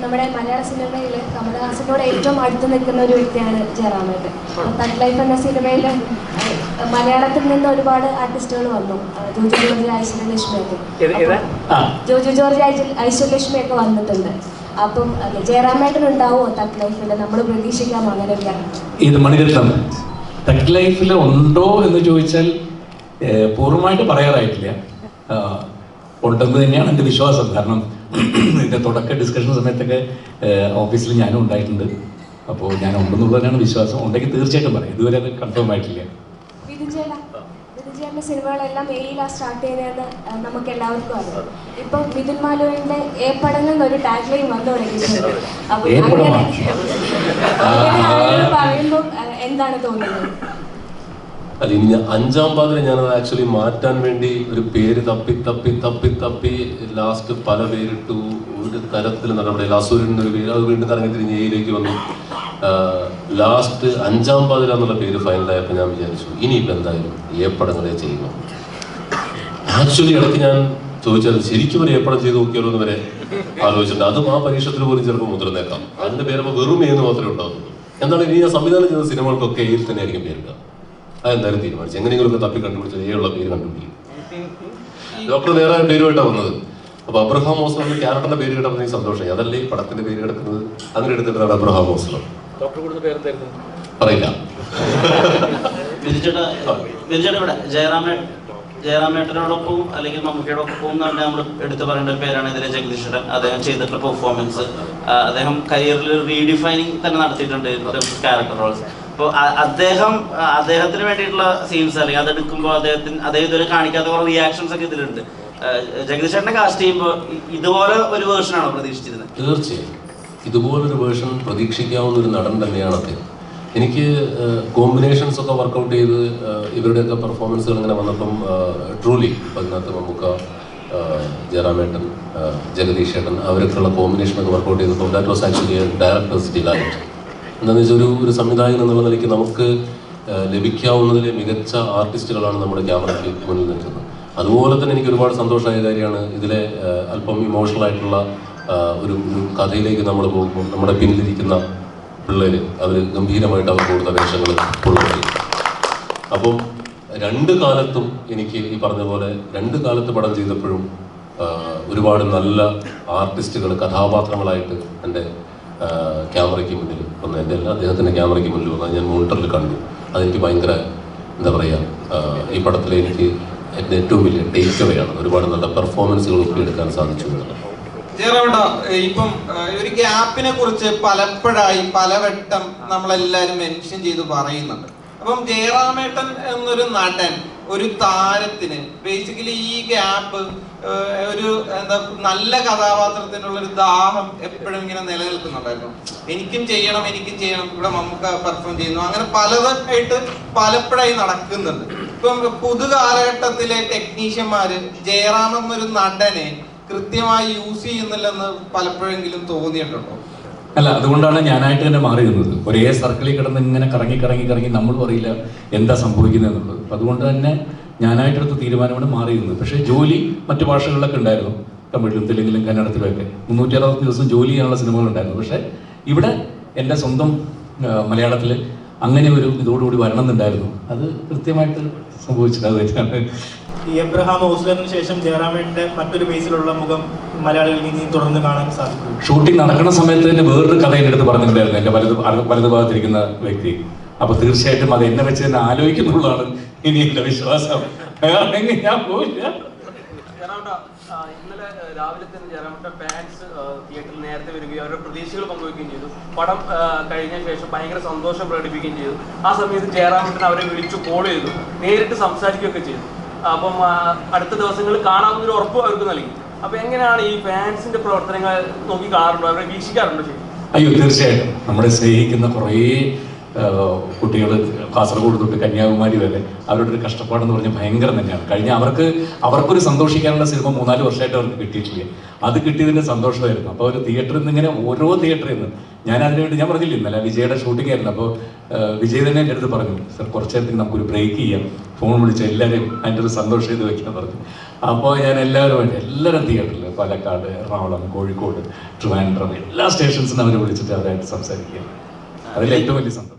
നമ്മുടെ മലയാള സിനിമയിൽ കമലഹാസനോട് ഏറ്റവും അടുത്ത് നിൽക്കുന്ന ഒരു വ്യക്തിയാണ് ജയറാമേട്ടൻ. തഗ് ലൈഫ് എന്ന സിനിമയിൽ മലയാളത്തിൽ നിന്ന് ഒരുപാട് ആർട്ടിസ്റ്റുകൾ വന്നു. ജോജു ജോർജ്, ഐശ്വര്യലക്ഷ്മിയൊക്കെ വന്നിട്ടുണ്ട്. അപ്പം ജയറാമേട്ടൻ ഉണ്ടാവുമോ തഗ് ലൈഫിൽ? നമ്മൾ പ്രതീക്ഷിക്കാമോ അങ്ങനെ ഒരു ക്യാരക്ടർ? ഇത് മണിരത്നം തഗ് ലൈഫിൽ ഉണ്ടോ എന്ന് ചോദിച്ചാൽ പൂർണ്ണമായിട്ട് പറയാറായിട്ടില്ല. ഉണ്ടെന്ന് തന്നെയാണ് എൻ്റെ വിശ്വാസം. കാരണം ഇതിൻ്റെ തുടക്ക ഡിസ്കഷൻ സമയത്തൊക്കെ ഓഫീസിൽ ഞാനും ഉണ്ടായിട്ടുണ്ട്. അപ്പോൾ ഞാൻ ഉണ്ടെന്നുള്ളതാണ് വിശ്വാസം. ഉണ്ടെങ്കിൽ തീർച്ചയായിട്ടും പറയാം. ഇതുവരെ അത് കൺഫേം ആയിട്ടില്ല. വിധുചേട്ടൻ്റെ സിനിമകളെല്ലാം മെയിലാണ് സ്റ്റാർട്ട് ചെയ്യുന്നതെന്ന് നമുക്ക് എല്ലാവർക്കും അറിയാം. ഇപ്പം മിഥുൻ മാലുവിൻ്റെ ഏ പടങ്ങൾ എന്നൊരു ടാഗ് ലൈൻ വന്നു തുടങ്ങിയിട്ടുണ്ട്. അപ്പം അങ്ങനെ പറയുമ്പോൾ എന്താണ് തോന്നുന്നത്? അത് ഇനി 5-ാം പാതിര ഞാനത് ആക്ച്വലി മാറ്റാൻ വേണ്ടി ഒരു പേര് തപ്പി ലാസ്റ്റ് പല പേരിട്ടു. ഒരു തരത്തിൽ നമ്മുടെ അസുരൻ്റെ ഒരു പേര്, അത് വീണ്ടും കറങ്ങി തിരിഞ്ഞ് എയിലേക്ക് വന്നു. ലാസ്റ്റ് 5-ാം പാതിര എന്നുള്ള പേര് ഫൈനലായപ്പോൾ ഞാൻ വിചാരിച്ചു ഇനിയിപ്പോൾ എന്തായാലും ഏപ്പടങ്ങളെ ചെയ്യണം. ആക്ച്വലി ഇടയ്ക്ക് ഞാൻ ചോദിച്ചത് ശരിക്കും ഒരു ഏപ്പടം ചെയ്ത് നോക്കിയാലോ എന്ന് വരെ ആലോചിച്ചിട്ടുണ്ട്. അതും ആ പരീക്ഷത്തിൽ പോലും ചിലപ്പോൾ മുതിർന്നേക്കാം. അതിൻ്റെ പേരപ്പോൾ വെറും എന്ന് മാത്രമേ ഉണ്ടാകുന്നുള്ളൂ. എന്താണ് ഇനി ഞാൻ സംവിധാനം ചെയ്യുന്ന സിനിമകൾക്കൊക്കെ എയിൽ തന്നെ ആയിരിക്കും പേരിടുക. അതെന്തായാലും തീരുമാനിച്ചു. എങ്ങനെയെങ്കിലും ഒക്കെ തപ്പി കണ്ടുപിടിച്ച് ഏയുള്ള പേര് കണ്ടുപിടിക്കും. ഡോക്ടർ നേരെ പേരുമായിട്ടാണ് വന്നത്. അപ്പൊ അബ്രഹാം ഓസ്ലർ ക്യാരക്ടറിന്റെ പേര് കേട്ടപ്പോൾ എനിക്ക് സന്തോഷമായി. അതല്ലേ ഈ പടത്തിന്റെ പേര് കിടക്കുന്നത്, അങ്ങനെ എടുത്തിട്ടാണ് അബ്രഹാം ഓസ്ലർ. ഡോക്ടർ കൊടുത്ത പേരെന്തായിരുന്നു പറയില്ല. വിരിച്ചേട്ടാ ഇവിടെ ജയറാമേട്ടനോടൊപ്പം അല്ലെങ്കിൽ മമ്മൂക്കയോടൊപ്പം തന്നെ നമ്മൾ എടുത്തു പറയേണ്ട ഒരു പേരാണ് ഇതിലെ ജഗദീഷേട്ടൻ. അദ്ദേഹം ചെയ്തിട്ടുള്ള പെർഫോമൻസ്, അദ്ദേഹം കരിയറിൽ റീഡിഫൈനിങ് തന്നെ നടത്തിയിട്ടുണ്ട് ക്യാരക്ടർ റോൾസ്. അപ്പോൾ അദ്ദേഹത്തിന് വേണ്ടിയിട്ടുള്ള സീൻസ് അല്ലെങ്കിൽ അതെടുക്കുമ്പോൾ അദ്ദേഹം ഇതുവരെ കാണിക്കാത്ത കുറേ റിയാക്ഷൻസ് ഒക്കെ ഇതിലുണ്ട്. ജഗദീഷേട്ടനെ കാസ്റ്റ് ചെയ്യുമ്പോൾ ഇതുപോലെ ഒരു വേർഷനാണോ പ്രതീക്ഷിച്ചിരുന്നത്? തീർച്ചയായും ഇതുപോലൊരു വേർഷൻ പ്രതീക്ഷിക്കാവുന്ന ഒരു നടൻ തന്നെയാണ് അദ്ദേഹം. എനിക്ക് കോമ്പിനേഷൻസ് ഒക്കെ വർക്കൗട്ട് ചെയ്ത് ഇവരുടെയൊക്കെ പെർഫോമൻസുകൾ ഇങ്ങനെ വന്നപ്പം ട്രൂലി ഇപ്പം അതിനകത്ത് മമ്മൂക്ക, ജയറാമേട്ടൻ, ജഗദീഷ് ഏട്ടൻ അവരൊക്കെയുള്ള കോമ്പിനേഷനൊക്കെ വർക്കൗട്ട് ചെയ്തപ്പോൾ that was actually directors delight. എന്താണെന്ന് വെച്ചാൽ ഒരു സംവിധായകൻ എന്നുള്ള നിലയ്ക്ക് നമുക്ക് ലഭിക്കാവുന്നതിലെ മികച്ച ആർട്ടിസ്റ്റുകളാണ് നമ്മുടെ ക്യാമറയ്ക്ക് മുന്നിൽ നിൽക്കുന്നത്. അതുപോലെ തന്നെ എനിക്ക് ഒരുപാട് സന്തോഷമായ കാര്യമാണ് ഇതിലെ അല്പം ഇമോഷണൽ ആയിട്ടുള്ള ഒരു കഥയിലേക്ക് നമ്മൾ പോകുമ്പോൾ നമ്മുടെ പിന്നിലിരിക്കുന്ന പിള്ളേർ അവർ ഗംഭീരമായിട്ട് അവർ കൊടുത്ത വേഷങ്ങൾ കൊള്ളുകയും. അപ്പം രണ്ട് കാലത്തും എനിക്ക് ഈ പറഞ്ഞ പോലെ രണ്ട് കാലത്ത് പടം ചെയ്തപ്പോഴും ഒരുപാട് നല്ല ആർട്ടിസ്റ്റുകൾ കഥാപാത്രങ്ങളായിട്ട് എൻ്റെ ക്യാമറയ്ക്ക് മുന്നിൽ വന്ന്, എൻ്റെ അല്ല അദ്ദേഹത്തിൻ്റെ ക്യാമറയ്ക്ക് മുന്നിൽ വന്നാൽ ഞാൻ മോണിറ്ററിൽ കണ്ടു. അതെനിക്ക് ഭയങ്കര എന്താ പറയുക, ഈ പടത്തിൽ എനിക്ക് എൻ്റെ ഏറ്റവും വലിയ ടേക്ക് അവേ ആണ്. ഒരുപാട് നല്ല പെർഫോമൻസുകളൊക്കെ എടുക്കാൻ സാധിച്ചു. ജയറാമേട്ടാ, ഇപ്പം ഒരു ഗ്യാപ്പിനെ കുറിച്ച് പലപ്പോഴായി പലവട്ടം നമ്മളെല്ലാവരും മെൻഷൻ ചെയ്ത് പറയുന്നുണ്ട്. അപ്പം ജയറാമേട്ടൻ എന്നൊരു നടൻ, ഒരു താരത്തിന് ബേസിക്കലി ഈ ഗ്യാപ്പ് ഒരു എന്താ നല്ല കഥാപാത്രത്തിനുള്ളൊരു ദാഹം എപ്പോഴും ഇങ്ങനെ നിലനിൽക്കുന്നുണ്ടായിരുന്നു. എനിക്കും ചെയ്യണം. ഇവിടെ മമ്മൂക്ക പെർഫോം ചെയ്യുന്നു, അങ്ങനെ പലതായിട്ട് പലപ്പോഴായി നടക്കുന്നുണ്ട്. ഇപ്പം പുതുകാലഘട്ടത്തിലെ ടെക്നീഷ്യന്മാര് ജയറാം എന്നൊരു നടനെ കൃത്യമായി യൂസ് ചെയ്യുന്നില്ലെന്ന് പലപ്പോഴെങ്കിലും തോന്നിയിട്ടുണ്ടോ? അല്ല, അതുകൊണ്ടാണ് ഞാനായിട്ട് തന്നെ മാറി നിന്നത്. ഒരേ സർക്കിളിൽ കിടന്ന് ഇങ്ങനെ കറങ്ങി നമ്മളും അറിയില്ല എന്താ സംഭവിക്കുന്നത് എന്നുള്ളത്. അതുകൊണ്ട് തന്നെ ഞാനായിട്ടെടുത്ത തീരുമാനമാണ് മാറി നിന്നത്. പക്ഷേ ജോലി മറ്റു ഭാഷകളിലൊക്കെ ഉണ്ടായിരുന്നു, തമിഴിലും തെലുങ്കിലും കന്നഡത്തിലുമൊക്കെ 360 ദിവസം ജോലി ചെയ്യാനുള്ള സിനിമകളുണ്ടായിരുന്നു. പക്ഷേ ഇവിടെ എൻ്റെ സ്വന്തം മലയാളത്തിൽ അങ്ങനെ ഒരു ഇതോടുകൂടി വരണം എന്നുണ്ടായിരുന്നു. അത് കൃത്യമായിട്ട് സംഭവിച്ചത് അത് വെച്ചാണ്. ഈ എബ്രഹാം ഓസ്ലറിന് ശേഷം ജയറാമേട്ടൻ്റെ മറ്റൊരു ബേസിലുള്ള മുഖം മലയാളികൾക്ക് ഇനി തുടർന്ന് കാണാൻ സാധിക്കും. ഷൂട്ടിംഗ് നടക്കുന്ന സമയത്ത് തന്നെ വേറൊരു കഥ എൻ്റെ അടുത്ത് പറഞ്ഞിട്ടുണ്ടായിരുന്നു എൻ്റെ വലതു ഭാഗത്തിരിക്കുന്ന വ്യക്തി. അപ്പൊ തീർച്ചയായിട്ടും അത് എന്നെ വെച്ച് തന്നെ ആലോചിക്കുന്നുള്ളതാണ് ഇനി എൻ്റെ വിശ്വാസം. ഞാൻ പോയില്ല. ഇന്നലെ രാവിലെ തന്നെ ജയറാമേട്ടൻ ഫാൻസ് തിയേറ്ററിൽ നേരത്തെ വരികയും അവരുടെ പ്രതീക്ഷകൾ പങ്കുവയ്ക്കുകയും ചെയ്തു. പടം കഴിഞ്ഞ ശേഷം ഭയങ്കര സന്തോഷം പ്രകടിപ്പിക്കുകയും ചെയ്തു. ആ സമയത്ത് ജയറാമേട്ടൻ അവരെ വിളിച്ചു കോൾ ചെയ്തു, നേരിട്ട് സംസാരിക്കുകയൊക്കെ ചെയ്തു. അപ്പം അടുത്ത ദിവസങ്ങളിൽ കാണാമെന്നൊരു ഉറപ്പ് അവർക്ക് നൽകി. അപ്പൊ എങ്ങനെയാണ് ഈ ഫാൻസിന്റെ പ്രവർത്തനങ്ങൾ നോക്കി കാണാറുണ്ടോ, അവരെ വീക്ഷിക്കാറുണ്ടോ? അയ്യോ, തീർച്ചയായിട്ടും നമ്മളെ സ്നേഹിക്കുന്ന കുറേ കുട്ടികൾ കാസർഗോഡ് തൊട്ട് കന്യാകുമാരി വരെ അവരുടെ ഒരു കഷ്ടപ്പാടെന്ന് പറഞ്ഞാൽ ഭയങ്കരം തന്നെയാണ്. കഴിഞ്ഞ അവർക്കൊരു സന്തോഷിക്കാനുള്ള സിനിമ 3-4 വർഷമായിട്ട് അവർക്ക് കിട്ടിയിട്ടില്ല. അത് കിട്ടിയതിൻ്റെ സന്തോഷമായിരുന്നു. അപ്പോൾ ഒരു തിയേറ്ററിൽ നിന്ന് ഇങ്ങനെ ഓരോ തിയേറ്ററിൽ നിന്ന് ഞാൻ അതിനുവേണ്ടി ഞാൻ പറഞ്ഞില്ല, ഇന്നലെ വിജയുടെ ഷൂട്ടിംഗ് ആയിരുന്നു. അപ്പോൾ വിജയ് തന്നെ എൻ്റെ അടുത്ത് പറഞ്ഞു, സർ കുറച്ച് നേരത്തേക്ക് നമുക്കൊരു ബ്രേക്ക് ചെയ്യാം, ഫോൺ വിളിച്ച് എല്ലാവരെയും അതിൻ്റെ ഒരു സന്തോഷം ചെയ്ത് വെക്കാൻ പറഞ്ഞു. അപ്പോൾ ഞാൻ എല്ലാവരും തിയേറ്ററിൽ പാലക്കാട്, എറണാകുളം, കോഴിക്കോട്, ട്രിവാൻഡ്രം എല്ലാ സ്റ്റേഷൻസിനും അവരെ വിളിച്ചിട്ട് അവരായിട്ട് സംസാരിക്കുക. അതിൽ ഏറ്റവും വലിയ സന്തോഷം.